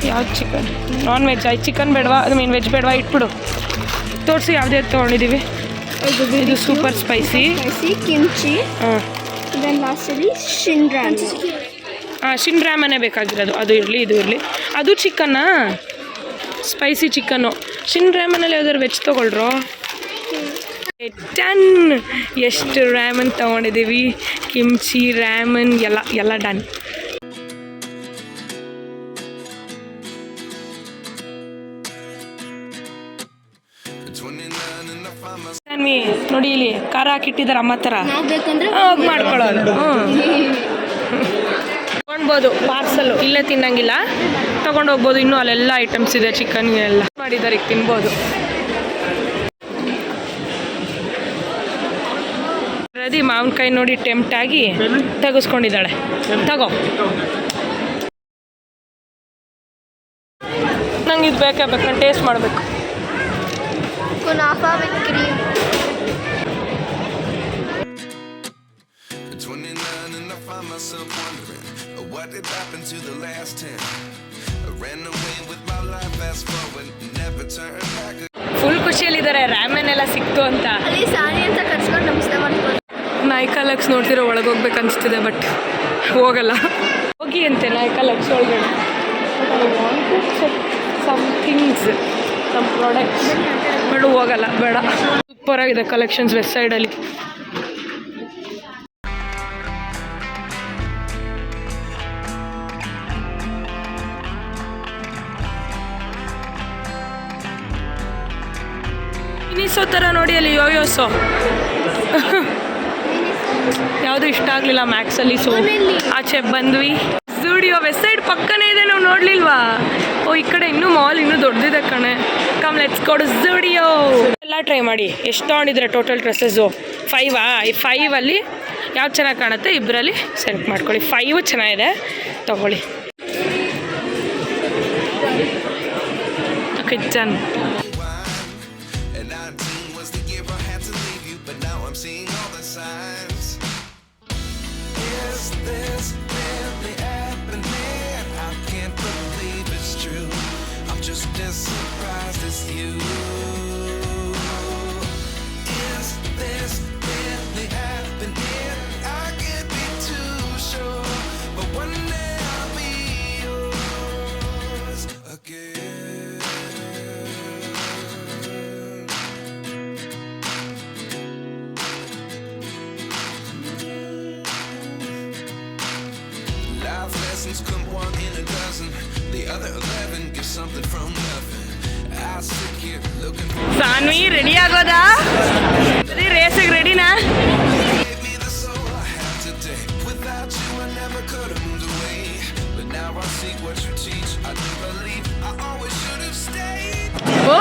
ಯಾವ್ದು ಚಿಕನ್? ನಾನ್ ವೆಜ್ ಆಯ್ತು. ಚಿಕನ್ ಬೇಡವಾ? ಅದು ಮೀನು ವೆಜ್ ಬೇಡವಾ? ಇಟ್ಬಿಡು. ತೋರಿಸಿ ಯಾವುದೇ ತೊಗೊಂಡಿದ್ದೀವಿ. ಇದು ಸೂಪರ್ ಸ್ಪೈಸಿ ಕಿಮ್ಚಿ. ಹಾಂ ದೆನ್ ಲಾಸ್ಟಲ್ಲಿ ಶಿನ್ರಾಮ್. ಹಾಂ ಶಿನ್ರಾಮನೇ ಬೇಕಾಗಿರೋದು. ಅದು ಇರಲಿ, ಇದು ಇರಲಿ. ಅದು ಚಿಕನ್ನಾ? Spicy chicken. ಶಿನ್ರಾಮನಲ್ಲಿ ಯಾವ್ದಾದ್ರು ವೆಜ್ ತೊಗೊಳ್ರೋ. ಡನ್. ಎಷ್ಟು ರ್ಯಾಮನ್ ತೊಗೊಂಡಿದ್ದೀವಿ. ಕಿಮ್ಚಿ ರ್ಯಾಮನ್ ಎಲ್ಲ ಡನ್. ನೋಡಿ ಇಲ್ಲಿ ಖಾರ ಹಾಕಿಟ್ಟಿದ್ದಾರೆ ಅಮ್ಮ ಥರ. ನಾವು ಬೇಕಂದ್ರೆ ಹೋಗಿ ಮಾಡ್ಕೊಳ್ಳೋದು. ತೊಗೊಳ್ಬೋದು ಪಾರ್ಸಲ್ಲು. ಇಲ್ಲೇ ತಿನ್ನಂಗಿಲ್ಲ, ತೊಗೊಂಡು ಹೋಗ್ಬೋದು. ಇನ್ನೂ ಅಲ್ಲೆಲ್ಲ ಐಟಮ್ಸ್ ಇದೆ. ಚಿಕನ್ ಎಲ್ಲ ಮಾಡಿದ್ದಾರೆ, ಈಗ ತಿನ್ಬೋದು. ರದಿ ಮಾವಿನಕಾಯಿ ನೋಡಿ ಟೆಂಪ್ಟ್ ಆಗಿ ತೆಗೆಸ್ಕೊಂಡಿದ್ದಾಳೆ. ತಗೋ. ನಂಗೆ ಇದು ಬೇಕು, ನಾನು ಟೇಸ್ಟ್ ಮಾಡಬೇಕು. ಕುನಾಫಾ with cream. myself wondering what did happen to the last 10. I ran away with my life, fast forward, never turn back. Full ಖುಷಿಯಲ್ಲಿದ್ದಾರೆ. ರ್ಯಾಮೆನ್ ಎಲ್ಲ ಸಿಕ್ತು ಅಂತ. ಅಲ್ಲಿ ಸಾರಿ ಅಂತ ಕರ್ಸ್ಕೊಂಡು ನಮಸ್ತೆ ಮಾಡ್ಕೊಂಡು ನಾಯ್ಕಾ ಲಕ್ಸ್ ನೋಡ್ತಿರೋ ಒಳಗೆ ಹೋಗ್ಬೇಕು ಅನಿಸ್ತಿದೆ, ಬಟ್ ಹೋಗಲ್ಲ. ಹೋಗಿ ಅಂತೆ ನಾಯ್ಕಾ ಲಕ್ಸ್ ಒಳಗಡೆ. Some things, some products, but ಹೋಗಲ್ಲ, ಬೇಡ. ಸೂಪರ್ ಆಗಿದೆ ಕಲೆಕ್ಷನ್ಸ್ ವೆಸ್ಟ್ ಸೈಡಲ್ಲಿ. ಮಿನಿಸೋ ಥರ ನೋಡಿ ಅಲ್ಲಿ ಯೋಯೋಸೋ. ಯಾವುದು ಇಷ್ಟ ಆಗಲಿಲ್ಲ ಮ್ಯಾಕ್ಸಲ್ಲಿ, ಸೊ ಆಚೆ ಬಂದ್ವಿ. ಸ್ಟುಡಿಯೋ ವೆಸ್ಟ್ ಸೈಡ್ ಪಕ್ಕನೇ ಇದೆ, ನಾವು ನೋಡಲಿಲ್ವಾ? ಓ ಈ ಕಡೆ ಇನ್ನೂ ಮಾಲ್ ಇನ್ನೂ ದೊಡ್ಡದಿದೆ ಕಣೆ. Come let's go to studio. ಎಲ್ಲ ಟ್ರೈ ಮಾಡಿ. ಎಷ್ಟು ತೊಗೊಂಡಿದ್ರೆ ಟೋಟಲ್ ಡ್ರೆಸ್ಸಸ್ಸು? 5 ಈ 5ಅಲ್ಲಿ ಯಾವ್ದು ಚೆನ್ನಾಗಿ ಕಾಣುತ್ತೆ ಇಬ್ಬರಲ್ಲಿ ಸೆಲೆಕ್ಟ್ ಮಾಡ್ಕೊಳ್ಳಿ. 5 ಚೆನ್ನಾಗಿದೆ, ತೊಗೊಳ್ಳಿ. Okay done. And 19 was the year I had to leave you, but now I'm seeing all the signs. Is this really happening? I can't believe it's true. I'm just as surprised as you. Is this really happening? I can't be too sure, but one day I'll be yours again. Life lessons come 1 in a dozen. The other 11 get something from nothing. I sit here looking for Saanvi ready ಆಗೋದಾ? ರೇಸಿಗೆ ರೆಡಿನಾ? gave me the soul I have today. Without you I never could have moved away. But now I see what you teach. I do believe I always should have stayed. Oh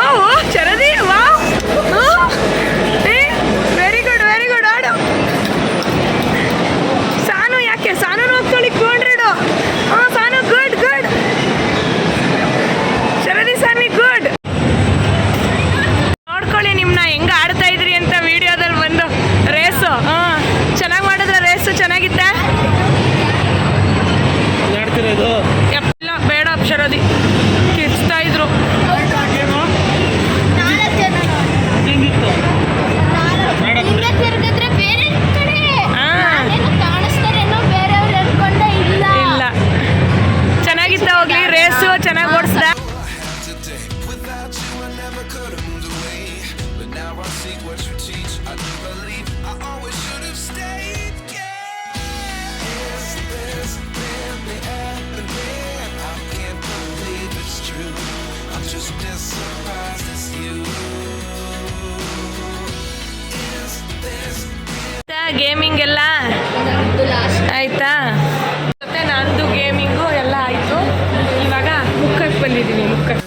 Sharadi wow. Very good ಆಡು. ಸಾನು ಯಾಕೆ? ಸಾನು ಹೋಗ್ತಾಳಿ 200. ಹಾಂ ಸಾನು ಗುಡ್. ಶರದಿ ಸಾನ್ವಿ ಗುಡ್. ನೋಡ್ಕೊಳ್ಳಿ ನಿಮ್ಮನ್ನ ಹೆಂಗೆ ಆಡ್ತಾ ಇದ್ರಿ ಅಂತ ವಿಡಿಯೋದಲ್ಲಿ ಬಂದು. ರೇಸು ಹಾಂ ಚೆನ್ನಾಗಿ ಮಾಡಿದ್ರೆ ರೇಸು ಚೆನ್ನಾಗಿತ್ತೆ. ಇಲ್ಲ ಬೇಡ ಶರದಿ ಕಿರ್ಚ್ತಾ ಇದ್ರು. ಹಿಂಗೆ ತಿರ್ಗಿದ್ರೆ ಬೇರೆ ಕಡೆ ಹಾಂ ಕಾಣಿಸ್ತಾರೇನೋ ಬೇರೆಯವ್ರು ಅನ್ಕೊಂಡೆ. ಇಲ್ಲ ಚೆನ್ನಾಗಿತ್ತ. ಹೋಗ್ಲಿ ರೇಸು ಚೆನ್ನಾಗಿ ಓಡಿಸ್ದ. I have today. Without you I never could have moved away. But now I see what you teach. I do believe I always should have stayed. Yeah. Is this really happening? I can't believe it's true. I'm just as surprised as you. Is this gaming ಎಲ್ಲ ಆಯ್ತಾ? ಮತ್ತೆ ನಂದು ಗೇಮಿಂಗು ಎಲ್ಲ ಆಯಿತು. ಇವಾಗ ಮುಖಕ್ಕೆ ಬಂದಿದ್ದೀನಿ. ಮುಖಕ್ಕೆ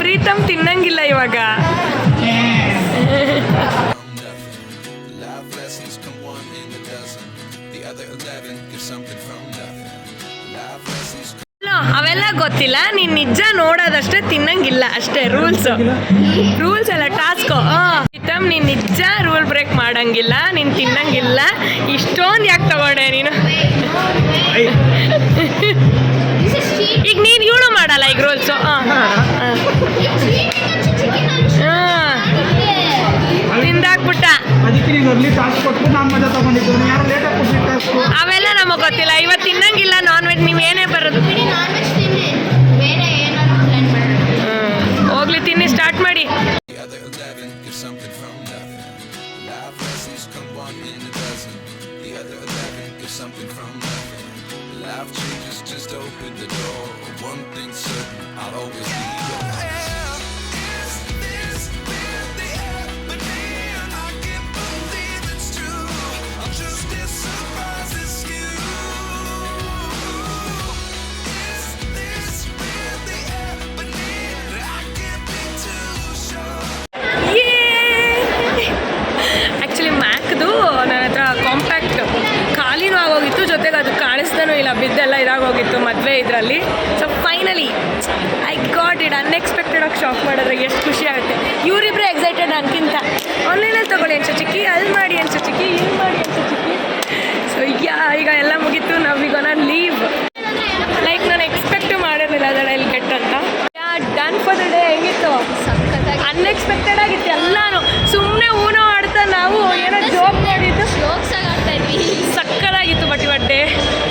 ಪ್ರೀತಮ್ ತಿನ್ನಂಗಿಲ್ಲ ಇವಾಗ. life lessons come one in a dozen, the other 11 give something from nothing. Life lessons ಅವೆಲ್ಲ ಗೊತ್ತಿಲ್ಲ, ನೀನ್ ನಿಜ ನೋಡೋದಷ್ಟೇ, ತಿನ್ನಂಗಿಲ್ಲ ಅಷ್ಟೇ. ರೂಲ್ಸ್ ಅಲ್ಲ, ಟಾಸ್ಕ್. ಪ್ರೀತಮ್, ನೀನ್ ನಿಜ ರೂಲ್ ಬ್ರೇಕ್ ಮಾಡಂಗಿಲ್ಲ, ನೀನ್ ತಿನ್ನಂಗಿಲ್ಲ. ಇಷ್ಟೊಂದು ಯಾಕೆ ತಗೊಂಡೆ ನೀನು? ಈಗ ನೀನ್ ಇವಳು ಮಾಡಲ್ಲ ಈಗ ರೂಲ್ಸು. ತಿಂದಾಕ್ಬಿಟ್ಟ. ಅವೆಲ್ಲ ನಮಗ್ ಗೊತ್ತಿಲ್ಲ. ಇವತ್ತು ತಿನ್ನಂಗಿಲ್ಲ ನಾನ್ ವೆಜ್. ನೀವ್ ಏನೇ ಬರೋದು ಹೋಗ್ಲಿ, ತಿನ್ನಿ, ಸ್ಟಾರ್ಟ್ ಮಾಡಿ. the other 11 give something from nothing. Life lessons come one in a dozen, the other 11 give something from nothing. Life changes, just open the door. One thing's certain, I'll always be yours. Is this really happening? I can't believe it's true. I'm just as surprised as you. Is this really happening? I can't be too sure. Actually ಮ್ಯಾಕ್ದು ನನ್ನ ಹತ್ರ ಕಾಂಪ್ಯಾಕ್ಟ್ ಖಾಲಿನೂ ಆಗೋಗಿತ್ತು, ಜೊತೆಗೆ ಅದು ಕಾಣಿಸ್ತಾನೂ ಇಲ್ಲ, ಬಿದ್ದೆಲ್ಲ ಇದಾಗೋಗಿತ್ತು ಮದುವೆ ಇದರಲ್ಲಿ. So finally I got it. Unexpected ಆಗಿ ಶಾಪ್ ಮಾಡಿದ್ರೆ ಎಷ್ಟು ಖುಷಿ ಆಗುತ್ತೆ. ಇವರಿಬ್ಬರು ಎಕ್ಸೈಟೆಡ್ ನನಗಿಂತ. ಆನ್ಲೈನಲ್ಲಿ ತೊಗೊಳ್ಳಿ ಅನ್ಸೋ ಚಿಕ್ಕಿ, ಅಲ್ಲಿ ಮಾಡಿ ಅನ್ಸೋ ಚಿಕ್ಕಿ, ಇಲ್ಲಿ ಮಾಡಿ ಅನ್ಸೋ ಚಿಕ್ಕಿ. ಸೊ ಈಗ ಎಲ್ಲ ಮುಗೀತು. ನಾವೀಗೋನ ಲೀವ್. ಲೈಕ್ ನಾನು ಎಕ್ಸ್ಪೆಕ್ಟು ಮಾಡಿರಲಿಲ್ಲ ಅದರ ಇಲ್ಲಿ ಗೆಟ್ ಅಂತ. Done for the day. ಹೆಂಗಿತ್ತು? ಅನ್ಎಕ್ಸ್ಪೆಕ್ಟೆಡ್ ಆಗಿತ್ತು ಎಲ್ಲಾನು. ಸುಮ್ಮನೆ ಊನೋ ಆಡ್ತಾ ನಾವು ಏನೋ ಜೋಕ್ ಮಾಡಿದ್ದು, ಸಕ್ಕತ್ತಾಗಿತ್ತು. ಬಟ್ ಇವತ್ತೇ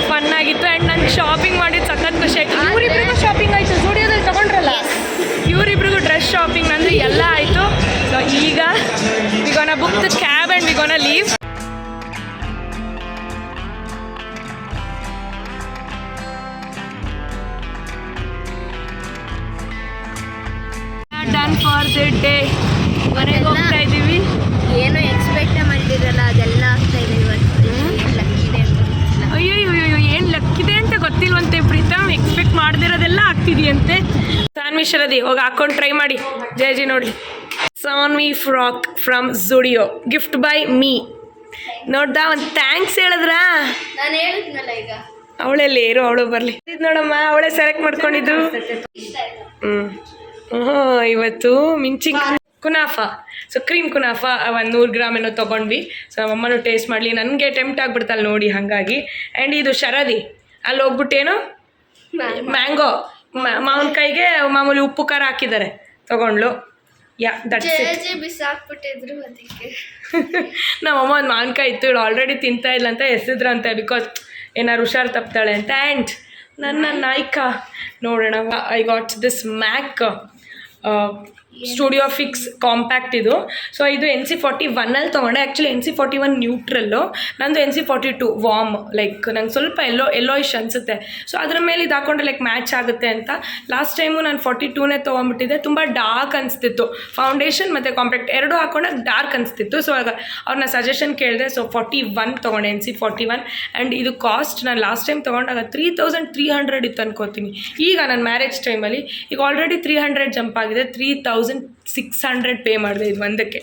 ಫನ್ ಆಗಿತ್ತು. ಆ್ಯಂಡ್ ನಾನು ಶಾಪಿಂಗ್ ಮಾಡಿದ್ದು ಸಖತ್ ಖುಷಿ ಆಯಿತು. ಇವರಿಬ್ರಿಗೂ ಶಾಪಿಂಗ್ ಆಯಿತು. ಸ್ಟುಡಿಯೋದಲ್ಲಿ ತೊಗೊಂಡ್ರಲ್ಲ, ಇವರಿಬ್ರಿಗೂ ಡ್ರೆಸ್ ಶಾಪಿಂಗ್ ಅಂದರೆ ಎಲ್ಲ ಆಯಿತು. ಸೊ ಈಗ we gonna book the cab and we gonna leave. Done for the day. ಮನೆಗೆ ಹೋಗ್ತಾ ಇದ್ದೀವಿ. ಏನು ಎಕ್ಸ್ಪೆಕ್ಟ್ ಮಾಡಿದಿರಲ್ಲ ಅದೆಲ್ಲ ಆಗ್ತಾ ಇದೆ ಇವತ್ತು. ಲಕ್ಕಿದೆ ಅಯ್ಯೋ ಏನು ಲಕ್ಕಿದೆ ಅಂತ ಗೊತ್ತಿಲ್ವಂತೆ ಪ್ರೀತಮ್. ಎಕ್ಸ್ಪೆಕ್ಟ್ ಮಾಡ್ದಿರೋದೆಲ್ಲ ಆಗ್ತಿದೆಯಂತೆ. ಸಾನ್ವಿ ಶರದಿ ಹೋಗಿ ಹಾಕೊಂಡು ಟ್ರೈ ಮಾಡಿ. ಜಿ ನೋಡಿ, Saanvi frock from Zudio, gift by me. ನೋಡ್ದಾ, ಒಂದು ಥ್ಯಾಂಕ್ಸ್ ಹೇಳಿದ್ರಾ? ನಾನು ಹೇಳಿದ್ನಲ್ಲ ಈಗ. ಅವಳೆಲ್ಲಿ ಇರು, ಅವಳು ಬರಲಿ. ಇದು ನೋಡಮ್ಮ, ಅವಳೇ ಸೆಲೆಕ್ಟ್ ಮಾಡ್ಕೊಂಡಿದ್ದು. ಇವತ್ತು ಮಿಂಚಿಂಗ್ ಕುನಾಫಾ. ಸೊ ಕ್ರೀಮ್ ಕುನಾಫಾ 100 ಗ್ರಾಮ್ ಏನೋ ತೊಗೊಂಡ್ವಿ. ಸೊ ನಮ್ಮಮ್ಮನೂ ಟೇಸ್ಟ್ ಮಾಡಲಿ. ನನಗೆ ಟೆಂಪ್ಟ್ ಆಗಿಬಿಡ್ತಲ್ಲ ನೋಡಿ, ಹಾಗಾಗಿ. ಆ್ಯಂಡ್ ಇದು ಶರದಿ ಅಲ್ಲಿ ಹೋಗ್ಬಿಟ್ಟೇನು ಮ್ಯಾಂಗೋ ಮಾವಿನಕಾಯಿಗೆ ಮಾಮೂಲಿ ಉಪ್ಪು ಖಾರ ಹಾಕಿದ್ದಾರೆ, ತೊಗೊಂಡ್ಲು. ಬಿಸಾಕ್ಬಿಟ್ಟಿದ್ರು ಅದಕ್ಕೆ. ನಮ್ಮಮ್ಮ ಒಂದು ಮಾವಿನಕಾಯಿ ಇತ್ತು, ಇವಳು ಆಲ್ರೆಡಿ ತಿಂತಾ ಇಲ್ಲ ಅಂತ ಎಸೆದ್ರಂತೆ, ಬಿಕಾಸ್ ಏನಾರು ಹುಷಾರು ತಪ್ತಾಳೆ ಅಂತ. ಆ್ಯಂಡ್ ನನ್ನ ನಾಯ್ಕ ನೋಡೋಣ. I got this MAC studio fix compact ಇದು. ಸೊ ಇದು NC41 ತೊಗೊಂಡೆ. ಆ್ಯಕ್ಚುಲಿ NC41 ನ್ಯೂಟ್ರಲ್ಲು, ನಂದು NC42 ವಾರ್ಮ್. ಲೈಕ್ ನಂಗೆ ಸ್ವಲ್ಪ ಎಲ್ಲೋಯಿಶ್ ಅನಿಸುತ್ತೆ. ಸೊ ಅದ್ರ ಮೇಲೆ ಇದು ಹಾಕೊಂಡ್ರೆ ಲೈಕ್ ಮ್ಯಾಚ್ ಆಗುತ್ತೆ ಅಂತ. ಲಾಸ್ಟ್ ಟೈಮು ನಾನು 42ನೇ ತೊಗೊಂಡ್ಬಿಟ್ಟಿದ್ದೆ. ತುಂಬ ಡಾರ್ಕ್ ಅನಿಸ್ತಿತ್ತು. ಫೌಂಡೇಶನ್ ಮತ್ತು ಕಾಂಪ್ಯಾಕ್ಟ್ ಎರಡೂ ಹಾಕೊಂಡಾಗ ಡಾರ್ಕ್ ಅನಿಸ್ತಿತ್ತು. ಸೊ ಆಗ ಅವ್ರನ್ನ ಸಜೆಷನ್ ಕೇಳಿದೆ. ಸೊ 41 ತೊಗೊಂಡೆ, NC41. ಆ್ಯಂಡ್ ಇದು ಕಾಸ್ಟ್ ನಾನು ಲಾಸ್ಟ್ ಟೈಮ್ ತೊಗೊಂಡಾಗ 3300 ಇತ್ತು ಅನ್ಕೋತೀನಿ. ಈಗ ನನ್ನ ಮ್ಯಾರೇಜ್ ಟೈಮಲ್ಲಿ ಈಗ ಆಲ್ರೆಡಿ 300 ಜಂಪ್ ಆಗಿದೆ. 3600 ಪೇ ಮಾಡಿದೆ ಇದು ಒಂದಕ್ಕೆ.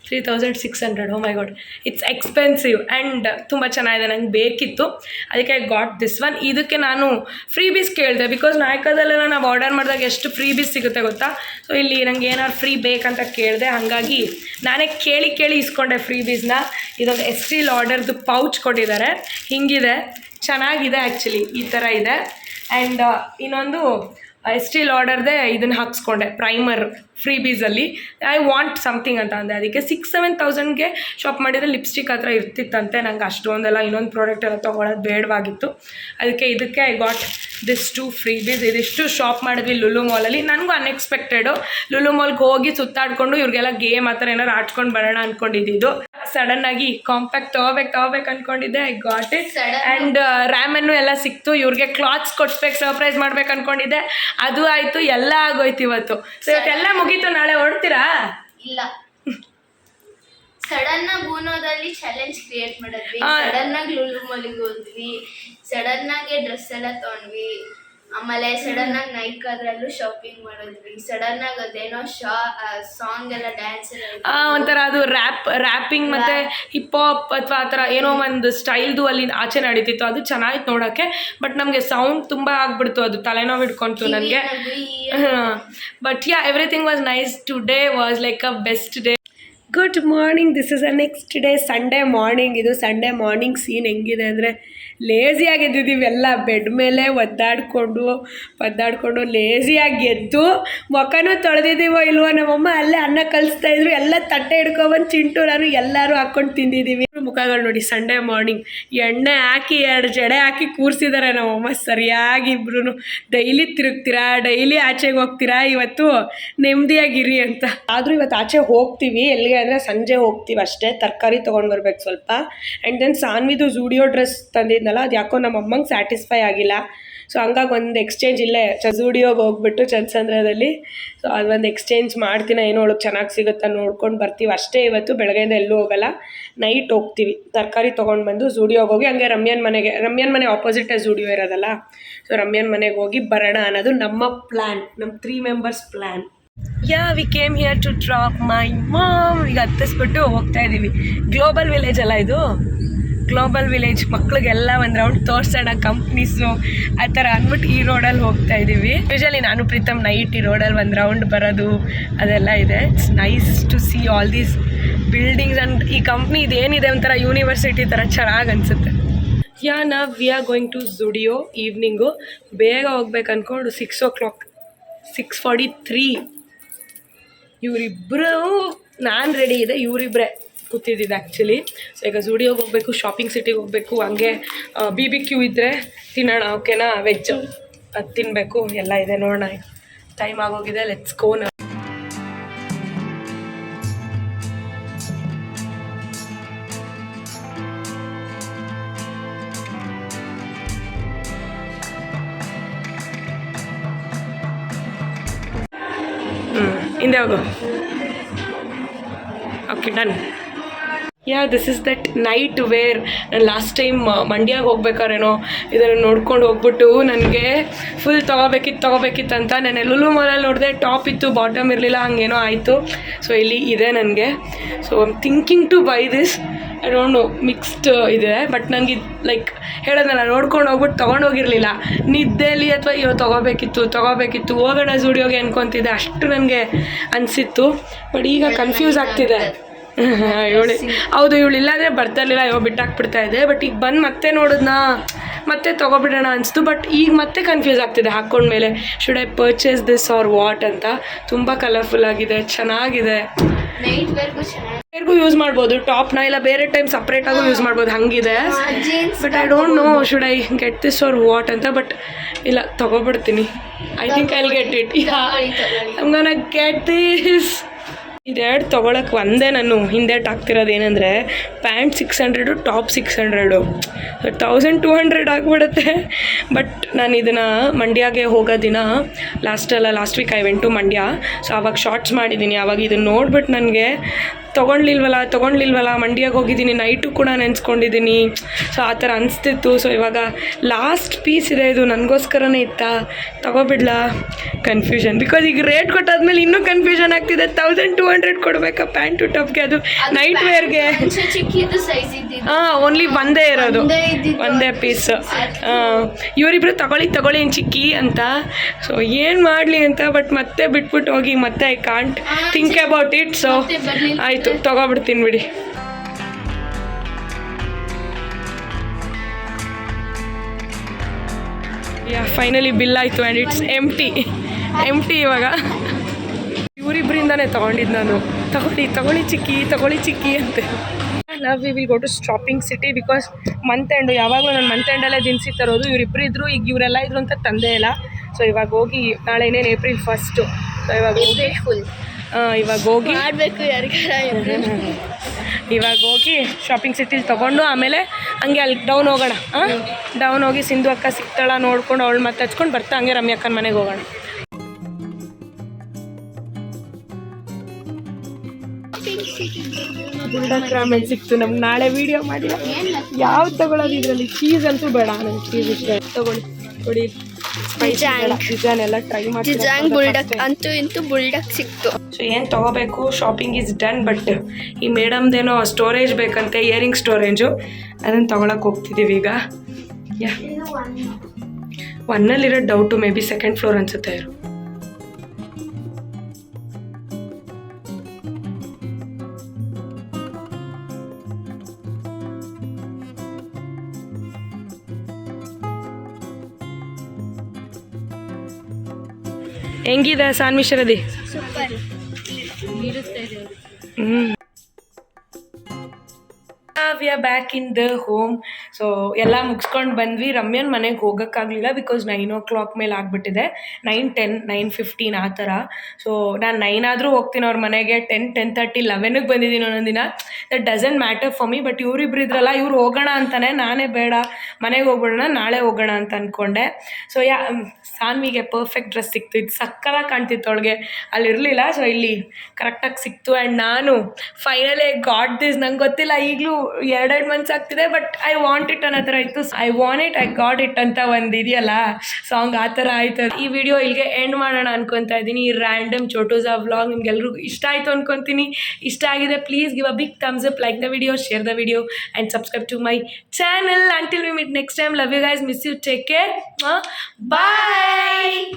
3600. ಓ ಮೈ ಗಾಡ್, ಇಟ್ಸ್ ಎಕ್ಸ್ಪೆನ್ಸಿವ್. ಆ್ಯಂಡ್ ತುಂಬ ಚೆನ್ನಾಗಿದೆ, ನಂಗೆ ಬೇಕಿತ್ತು, ಅದಕ್ಕೆ ಐ ಗಾಟ್ ದಿಸ್ ಒನ್. ಇದಕ್ಕೆ ನಾನು ಫ್ರೀ ಬೀಸ್ ಕೇಳಿದೆ, ಬಿಕಾಸ್ ನಾಯಕದಲ್ಲೆಲ್ಲ ನಾವು ಆರ್ಡರ್ ಮಾಡಿದಾಗ ಎಷ್ಟು ಫ್ರೀ ಬೀಸ್ ಸಿಗುತ್ತೆ ಗೊತ್ತಾ. ಸೊ ಇಲ್ಲಿ ನಂಗೆ ಏನಾದ್ರು ಫ್ರೀ ಬೇಕಂತ ಕೇಳಿದೆ, ಹಾಗಾಗಿ ನಾನೇ ಕೇಳಿ ಇಸ್ಕೊಂಡೆ ಫ್ರೀ ಬೀಸ್ನ. ಇದೊಂದು ST ಲಾಡರ್ದು ಪೌಚ್ ಕೊಟ್ಟಿದ್ದಾರೆ, ಹಿಂಗಿದೆ, ಚೆನ್ನಾಗಿದೆ ಆ್ಯಕ್ಚುಲಿ. ಈ ಥರ ಇದೆ. ಆ್ಯಂಡ್ ಇನ್ನೊಂದು ST ಲಾಡರ್ದೇ ಇದನ್ನು ಹಾಕ್ಸ್ಕೊಂಡೆ, ಪ್ರೈಮರ್ ಫ್ರೀ ಬೀಸಲ್ಲಿ. ಐ ವಾಂಟ್ ಸಮಥಿಂಗ್ ಅಂತ ಅಂದೆ, ಅದಕ್ಕೆ 6-7,000ಗೆ ಶಾಪ್ ಮಾಡಿದರೆ ಲಿಪ್ಸ್ಟಿಕ್ ಹತ್ರ ಇರ್ತಿತ್ತಂತೆ. ನಂಗೆ ಅಷ್ಟೊಂದೆಲ್ಲ ಇನ್ನೊಂದು ಪ್ರಾಡಕ್ಟ್ ಎಲ್ಲ ತೊಗೊಳೋದು ಬೇಡವಾಗಿತ್ತು. ಇದಕ್ಕೆ ಐ ಗಾಟ್ ದಿಸ್ 2 ಫ್ರೀ ಬೀಸ್. ಇದಿಷ್ಟು ಶಾಪ್ ಮಾಡಿದ್ವಿ ಲುಲು ಮಾಲಲ್ಲಿ. ನನಗೂ ಅನ್ಎಕ್ಸ್ಪೆಕ್ಟೆಡು. ಲುಲು ಮಾಲ್ಗೆ ಹೋಗಿ ಸುತ್ತಾಡಿಕೊಂಡು ಇವ್ರಿಗೆಲ್ಲ ಗೇಮ್ ಆ ಥರ ಏನಾರು ಆಡ್ಕೊಂಡು ಬರೋಣ ಅಂದ್ಕೊಂಡಿದ್ದು. ಸಡನ್ ಆಗಿ ಕಾಂಪ್ಯಾಕ್ಟ್ ತಗೋಬೇಕು ಅನ್ಕೊಂಡಿದ್ದೆ. I got it. Sudden. And ramen ಎಲ್ಲ ಸಿಕ್ತು. ಇವ್ರಿಗೆ ಕ್ಲಾತ್ಸ್ ಕೊಡ್ಸ್ಬೇಕು, ಸರ್ಪ್ರೈಸ್ ಮಾಡ್ಬೇಕು ಅನ್ಕೊಂಡಿದ್ದೆ. ಅದು ಆಯಿತು, ಎಲ್ಲ ಆಗೋಯ್ತು ಇವತ್ತು. ಸೊ ಇವತ್ತೆಲ್ಲ ಮುಗೀತು. ನಾಳೆ ಹೊರಡ್ತೀರಾ? ಇಲ್ಲ, ಸಡನ್ ಆಗಿ ಊನೋದಲ್ಲಿ ಚಾಲೆಂಜ್ ಕ್ರಿಯೇಟ್ ಮಾಡಿದ್ವಿ. ಆ. ಸಡನ್ ಆಗಿ ಲುಲು ಮಾಲಿಗೆ ಹೋದ್ವಿ, ಸಡನ್ ಆಗಿ ಡ್ರೆಸ್ ಎಲ್ಲ ತಗೊಂಡ್ವಿ. ಆಮೇಲೆ ಸಡನ್ ಆಗಿ ನೈಕಾದ್ರಲ್ಲೂ ಶಾಪಿಂಗ್ ಮಾಡಿದ್ವಿ. ಸಡನ್ ಆಗಿ ಅದೇನೋ ಸಾಂಗ್ ಎಲ್ಲ ಡ್ಯಾನ್ಸ್ ಎಲ್ಲ ಒಂಥರ ಅದು ರ್ಯಾಪಿಂಗ್ ಮತ್ತು ಹಿಪ್ ಹಾಪ್ ಅಥವಾ ಆ ಥರ ಏನೋ ಒಂದು ಸ್ಟೈಲ್ದು ಅಲ್ಲಿ ಆಚೆ ನಡೀತಿತ್ತು. ಅದು ಚೆನ್ನಾಗಿತ್ತು ನೋಡೋಕ್ಕೆ. ಬಟ್ ನಮಗೆ ಸೌಂಡ್ ತುಂಬ ಆಗ್ಬಿಡ್ತು, ಅದು ತಲೆನೋವು ಹಿಡ್ಕೊಂತು ನನಗೆ. But yeah, everything was nice. Today was like a best day. Good morning. This is a next day, Sunday morning. ಇದು ಸಂಡೇ ಮಾರ್ನಿಂಗ್ ಸೀನ್ ಹೆಂಗಿದೆ ಅಂದರೆ, ಲೇಸಿಯಾಗಿ ಎದ್ದಿದ್ದೀವಿ ಎಲ್ಲ. ಬೆಡ್ ಮೇಲೆ ಒದ್ದಾಡಿಕೊಂಡು ಲೇಸಿಯಾಗಿ ಎದ್ದು ಮೊಖನೂ ತೊಳೆದಿದ್ದೀವೋ ಇಲ್ವೋ. ನಮ್ಮಮ್ಮ ಅಲ್ಲೇ ಅನ್ನ ಕಲಿಸ್ತಾಯಿದ್ರು. ಎಲ್ಲ ತಟ್ಟೆ ಹಿಡ್ಕೊಬಂದು ಚಿಂಟು ನಾನು ಎಲ್ಲರೂ ಹಾಕ್ಕೊಂಡು ತಿಂದಿದ್ದೀವಿ. ಮುಖಗಳು ನೋಡಿ, ಸಂಡೇ ಮಾರ್ನಿಂಗ್ ಎಣ್ಣೆ ಹಾಕಿ 2 ಜಡೆ ಹಾಕಿ ಕೂರಿಸಿದ್ದಾರೆ ನಮ್ಮಮ್ಮ ಸರಿಯಾಗಿ. ಇಬ್ರು ಡೈಲಿ ತಿರುಗ್ತೀರಾ, ಡೈಲಿ ಆಚೆಗೆ ಹೋಗ್ತೀರಾ, ಇವತ್ತು ನೆಮ್ಮದಿಯಾಗಿರಿ ಅಂತ. ಆದರೂ ಇವತ್ತು ಆಚೆ ಹೋಗ್ತೀವಿ. ಎಲ್ಲಿಗೆ ಅಂದರೆ ಸಂಜೆ ಹೋಗ್ತೀವಿ ಅಷ್ಟೇ. ತರಕಾರಿ ತೊಗೊಂಡು ಬರ್ಬೇಕು ಸ್ವಲ್ಪ. ಆ್ಯಂಡ್ ದೆನ್ ಸಾನ್ವಿದು ಝೂಡಿಯೋ ಡ್ರೆಸ್ ತಂದಿದ್ನಲ್ಲ, ಅದು ಯಾಕೋ ನಮ್ಮ ಅಮ್ಮಂಗೆ ಸ್ಯಾಟಿಸ್ಫೈ ಆಗಿಲ್ಲ. ಸೊ ಹಂಗಾಗಿ ಒಂದು ಎಕ್ಸ್ಚೇಂಜ್ ಇಲ್ಲೇ ಝೂಡಿಯೋಗೆ ಹೋಗ್ಬಿಟ್ಟು ಚನ್ನಸಂದ್ರದಲ್ಲಿ. ಸೊ ಅದೊಂದು ಎಕ್ಸ್ಚೇಂಜ್ ಮಾಡ್ತೀನಿ. ಏನೋ ಒಳಗೆ ಚೆನ್ನಾಗಿ ಸಿಗುತ್ತಾ ನೋಡ್ಕೊಂಡು ಬರ್ತೀವಿ ಅಷ್ಟೇ. ಇವತ್ತು ಬೆಳಗ್ಗೆಯಿಂದ ಎಲ್ಲೂ ಹೋಗಲ್ಲ, ನೈಟ್ ಹೋಗ್ತೀವಿ. ತರಕಾರಿ ತೊಗೊಂಡು ಬಂದು ಝೂಡಿಯೋಗೆ ಹೋಗಿ ಹಂಗೆ ರಮ್ಯನ್ ಮನೆ ಆಪೋಸಿಟೇ ಝೂಡಿಯೋ ಇರೋದಲ್ಲ. ಸೊ ರಮ್ಯನ್ ಮನೆಗೆ ಹೋಗಿ ಬರೋಣ ಅನ್ನೋದು ನಮ್ಮ ಪ್ಲ್ಯಾನ್, ನಮ್ಮ 3 members plan. We came here to drop my mom. ಈಗ ಹತ್ತಿಸ್ಬಿಟ್ಟು ಹೋಗ್ತಾ ಇದ್ದೀವಿ. ಗ್ಲೋಬಲ್ ವಿಲೇಜ್ ಅಲ್ಲ ಇದು, ಗ್ಲೋಬಲ್ ವಿಲೇಜ್. ಮಕ್ಳಿಗೆಲ್ಲ ಒಂದು ರೌಂಡ್ ತೋರಿಸೋಣ, ಕಂಪ್ನೀಸು ಆ ಥರ ಅಂದ್ಬಿಟ್ಟು ಈ ರೋಡಲ್ಲಿ ಹೋಗ್ತಾ ಇದ್ದೀವಿ. ಯೂಶಲಿ ನಾನು ಪ್ರೀತಮ್ ನೈಟ್ ಈ ರೋಡಲ್ಲಿ ಒಂದು ರೌಂಡ್ ಬರೋದು ಅದೆಲ್ಲ ಇದೆ. It's nice to see all these buildings. And ಈ ಕಂಪ್ನಿ ಇದೇನಿದೆ ಒಂಥರ ಯೂನಿವರ್ಸಿಟಿ ಥರ ಚೆನ್ನಾಗಿ ಅನಿಸುತ್ತೆ. ನಾವು we are going to Zudio. Evening ಬೇಗ ಹೋಗ್ಬೇಕು ಅಂದ್ಕೊಂಡು 6 o'clock, 6:43. ಇವರಿಬ್ಬರು, ನಾನು ರೆಡಿ ಇದೆ, ಇವರಿಬ್ಬರೇ ಕೂತಿದ್ದಿದ್ದು ಆ್ಯಕ್ಚುಲಿ. ಸೊ ಈಗ ಝೂಡಿಯೋಗೆ ಹೋಗಬೇಕು, ಶಾಪಿಂಗ್ ಸಿಟಿಗೆ ಹೋಗಬೇಕು. ಹಂಗೆ BBQ ಇದ್ದರೆ ತಿನ್ನೋಣ, ಓಕೆನಾ? ವೆಜ್ಜು ಅದು ತಿನ್ನಬೇಕು, ಎಲ್ಲ ಇದೆ. ನೋಡೋಣ, ಟೈಮ್ ಆಗೋಗಿದೆ. Let's go now. ಹಿಂದೆ ಹೋಗು. Okay, done. This is that nightwear. ನಾನು ಲಾಸ್ಟ್ ಟೈಮ್ ಮಂಡ್ಯಾಗೆ ಹೋಗ್ಬೇಕಾರೇನೋ ಇದನ್ನು ನೋಡ್ಕೊಂಡು ಹೋಗ್ಬಿಟ್ಟು ನನಗೆ ಫುಲ್ ತೊಗೋಬೇಕಿತ್ತು ಅಂತ ನಾನು ಲುಲು ಮಾಲಲ್ಲಿ ನೋಡಿದೆ. ಟಾಪ್ ಇತ್ತು, ಬಾಟಮ್ ಇರಲಿಲ್ಲ, ಹಂಗೇನೋ ಆಯಿತು. ಸೊ ಇಲ್ಲಿ ಇದೆ ನನಗೆ. So I am thinking to buy this. I don't know, mixed ಇದೆ. ಬಟ್ ನನಗೆ ಲೈಕ್ ಹೇಳೋದಲ್ಲ, ನೋಡ್ಕೊಂಡು ಹೋಗ್ಬಿಟ್ಟು ತೊಗೊಂಡೋಗಿರಲಿಲ್ಲ. ನಿದ್ದೆಯಲ್ಲಿ ಅಥವಾ ಅಯ್ಯೋ ತೊಗೋಬೇಕಿತ್ತು ಹೋಗೋಣ ಝೂಡಿಯೋಗೆ ಅನ್ಕೊತಿದ್ದೆ. ಅಷ್ಟು ನನಗೆ ಅನಿಸಿತ್ತು. ಬಟ್ ಈಗ ಕನ್ಫ್ಯೂಸ್ ಆಗ್ತಿದೆ. ಇವಳು ಇಲ್ಲಾಂದರೆ ಬರ್ತಾಯಿರಲಿಲ್ಲ, ಬಿಟ್ಟಾಕ್ಬಿಡ್ತಾ ಇದೆ. ಬಟ್ ಈಗ ಬಂದು ಮತ್ತೆ ನೋಡಿದ್ನಾ, ಮತ್ತೆ ತೊಗೊಬಿಡೋಣ ಅನಿಸ್ತು. ಬಟ್ ಈಗ ಮತ್ತೆ ಕನ್ಫ್ಯೂಸ್ ಆಗ್ತಿದೆ ಹಾಕ್ಕೊಂಡ್ಮೇಲೆ. Should I purchase this or what ಅಂತ. ತುಂಬ ಕಲರ್ಫುಲ್ ಆಗಿದೆ, ಚೆನ್ನಾಗಿದೆ. ನೈಟ್ ವೇರ್ಗೂ ಯೂಸ್ ಮಾಡ್ಬೋದು ಟಾಪ್ನ, ಇಲ್ಲ ಬೇರೆ ಟೈಮ್ ಸಪ್ರೇಟಾಗೂ ಯೂಸ್ ಮಾಡ್ಬೋದು, ಹಂಗಿದೆ. But I don't know should I get this or what ಅಂತ. ಬಟ್ ಇಲ್ಲ, ತೊಗೊಬಿಡ್ತೀನಿ. I think I will get it. I am gonna get this. ಇದೆರಡು ತೊಗೊಳಕ್ಕೆ ಒಂದೇ ನಾನು ಹಿಂದೇಟ್ ಆಗ್ತಿರೋದು ಏನಂದರೆ, ಪ್ಯಾಂಟ್ 600, ಟಾಪ್ 600, 1200 ಆಗಿಬಿಡುತ್ತೆ. ಬಟ್ ನಾನು ಇದನ್ನು ಮಂಡ್ಯಗೆ ಹೋಗೋ ದಿನ last week I went to Mandya. So ಆವಾಗ ಶಾರ್ಟ್ಸ್ ಮಾಡಿದ್ದೀನಿ. ಆವಾಗ ಇದನ್ನು ನೋಡ್ಬಿಟ್ಟು ನನಗೆ ತೊಗೊಳ್ಲಿಲ್ವಲ್ಲ ಮಂಡ್ಯಗೆ ಹೋಗಿದ್ದೀನಿ, ನೈಟು ಕೂಡ ನೆನೆಸ್ಕೊಂಡಿದ್ದೀನಿ. ಸೊ ಆ ಥರ ಅನಿಸ್ತಿತ್ತು. ಸೊ ಇವಾಗ ಲಾಸ್ಟ್ ಪೀಸ್ ಇದೆ, ಇದು ನನಗೋಸ್ಕರನೇ ಇತ್ತಾ, ತೊಗೊಬಿಡ್ಲಾ? ಕನ್ಫ್ಯೂಷನ್. ಬಿಕಾಸ್ ಈಗ ರೇಟ್ ಕೊಟ್ಟಾದ್ಮೇಲೆ ಇನ್ನೂ ಕನ್ಫ್ಯೂಷನ್ ಆಗ್ತಿದೆ. 1200 ಕೊಡಬೇಕಾ ಪ್ಯಾಂಟು ಟಾಪ್ಗೆ? ಅದು ನೈಟ್ ವೇರ್ಗೆ ಓನ್ಲಿ ಒಂದೇ ಇರೋದು, ಒಂದೇ ಪೀಸ್. ಇವರಿಬ್ರು ತಗೊಳ್ಳಿ ಚಿಕ್ಕಿ ಅಂತ. ಸೊ ಏನು ಮಾಡಲಿ ಅಂತ. ಬಟ್ ಮತ್ತೆ ಬಿಟ್ಬಿಟ್ಟು ಹೋಗಿ ಮತ್ತೆ I can't think about it. So ಆಯಿತು, ತೊಗೊಬಿಡ್ತೀನಿ ಬಿಡಿ. ಫೈನಲಿ ಬಿಲ್ ಆಯಿತು ಆ್ಯಂಡ್ ಇಟ್ಸ್ ಎಂಟಿ ಇವಾಗ. ಇವರಿಬ್ಬರಿಂದನೇ ತೊಗೊಂಡಿದ್ದು ನಾನು. ತಗೊಳ್ಳಿ ಚಿಕ್ಕಿ ಅಂತೆ. ನಾವು we will go to shopping city because month end, ಯಾವಾಗಲೂ ನಾನು ಮಂತ್ ಎಂಡಲ್ಲೇ ದಿನಸಿ ತರೋದು. ಇವರಿಬ್ಬರು ಇದ್ದರು, ಈಗ ಇವರೆಲ್ಲ ಇದ್ರು ಅಂತ ತಂದೇ ಇಲ್ಲ. ಸೊ ಇವಾಗ ಹೋಗಿ, ನಾಳೆ ಇನ್ನೇನು April 1. ಸೊ ಇವಾಗ ಹೋಗಿ ಮಾಡಬೇಕು. ಯಾರಿಗಾರ ಇವಾಗ ಹೋಗಿ ಶಾಪಿಂಗ್ ಸಿಟಿಲಿ ತೊಗೊಂಡು ಆಮೇಲೆ ಹಂಗೆ ಅಲ್ಲಿ ಡೌನ್ ಹೋಗೋಣ. ಡೌನ್ ಹೋಗಿ ಸಿಂಧು ಅಕ್ಕ ಸಿಗ್ತಾಳ ನೋಡ್ಕೊಂಡು ಅವಳು ಮತ್ತೆ ಹಚ್ಕೊಂಡು ಬರ್ತಾ ಹಂಗೆ ರಮ್ಯ ಅಕ್ಕನ ಮನೆಗೆ ಹೋಗೋಣ. ಬುಲ್ಡಾಕ್ ರಾಮೆನ್ ಸಿಕ್ತು ನಮ್ಗೆ. ನಾಳೆ ವಿಡಿಯೋ ಮಾಡಿಲ್ಲ. ಯಾವ್ದು ತಗೊಳ್ಳೋದು ಇದರಲ್ಲಿ? ಚೀಸ್ ಅಂತೂ ಬೇಡ, ನನಗೆ ಚೀಸ್ ಇಷ್ಟ. ತಗೊಳ್ಳಿ ಕೊಡಿ. ಡಿಸೈನ್ ಎಲ್ಲ ಟ್ರೈ ಜಿಜಾಂಗ್ ಬುಲ್ಡಕ್ ಅಂತೂ ಇಂತೂ ಬುಲ್ಡಕ್ ಸಿಕ್ತು. ಸೊ ಏನು ತೊಗೋಬೇಕು, ಶಾಪಿಂಗ್ ಈಸ್ ಡನ್. ಬಟ್ ಈ ಮೇಡಮ್ದೇನೋ ಸ್ಟೋರೇಜ್ ಬೇಕಂತೆ, ಇಯರಿಂಗ್ ಸ್ಟೋರೇಜು, ಅದನ್ನು ತೊಗೊಳಕ್ಕೆ ಹೋಗ್ತಿದ್ದೀವಿ ಈಗ. ಒನ್ನಲ್ಲಿರೋ doubt, may be second floor ಅನ್ಸುತ್ತೆ. ಇರು ಹೆಂಗಿದೆ ಸಾನ್ವಿ ಶರದಿ? We are back in the home. So ಎಲ್ಲ ಮುಗಿಸ್ಕೊಂಡು ಬಂದ್ವಿ. ರಮ್ಯನ ಮನೆಗೆ ಹೋಗೋಕ್ಕಾಗಲಿಲ್ಲ ಬಿಕಾಸ್ 9 o'clock ಮೇಲೆ ಆಗಿಬಿಟ್ಟಿದೆ. 9:10, 9:15 ಆ ಥರ. ಸೊ ನಾನು 9 ಆದರೂ ಹೋಗ್ತೀನಿ ಅವ್ರ ಮನೆಗೆ. 10, 10:30, 11ಗೆ ಬಂದಿದ್ದೀನಿ ಒಂದೊಂದು ದಿನ. That doesn't matter for me. But ಇವರಿಬ್ರು ಇದ್ರಲ್ಲ, ಇವ್ರು ಹೋಗೋಣ ಅಂತಾನೆ, ನಾನೇ ಬೇಡ ಮನೆಗೆ ಹೋಗ್ಬಿಡೋಣ, ನಾಳೆ ಹೋಗೋಣ ಅಂತ ಅಂದ್ಕೊಂಡೆ. ಸೊ ಸಾನ್ವಿಗೆ ಪರ್ಫೆಕ್ಟ್ ಡ್ರೆಸ್ ಸಿಕ್ತು. ಇದು ಸಕ್ಕತ್ತಾಗಿ ಕಾಣ್ತಿತ್ತು ಅವಳಿಗೆ, ಅಲ್ಲಿರಲಿಲ್ಲ. ಸೊ ಇಲ್ಲಿ ಕರೆಕ್ಟಾಗಿ ಸಿಕ್ತು. ಆ್ಯಂಡ್ ನಾನು ಫೈನಲಿ ಗಾಟ್ ದಿಸ್. ನಂಗೆ ಗೊತ್ತಿಲ್ಲ, ಈಗಲೂ 2 months ಆಗ್ತಿದೆ, ಬಟ್ ಐ ವಾಂಟ್ ಇಟ್ ಅನ್ನೋ ಥರ ಇತ್ತು. I want it, I got it ಅಂತ ಒಂದು ಇದೆಯಲ್ಲ ಸಾಂಗ್, ಆ ಥರ ಆಯ್ತು. ಈ ವಿಡಿಯೋ ಇಲ್ಲಿಗೆ ಎಂಡ್ ಮಾಡೋಣ ಅನ್ಕೊತಾ ಇದ್ದೀನಿ. ಈ ರ್ಯಾಂಡಮ್ ಚೋಟೂಸಾ ವ್ಲಾಗ್ ನಿಮ್ಗೆಲ್ರಿಗೂ ಇಷ್ಟ ಆಯಿತು ಅನ್ಕೊತೀನಿ. ಇಷ್ಟ ಆಗಿದೆ, please give a big thumbs up, like the video, share the video and subscribe to my channel. Until we meet next time, love you guys, miss you, take care, bye.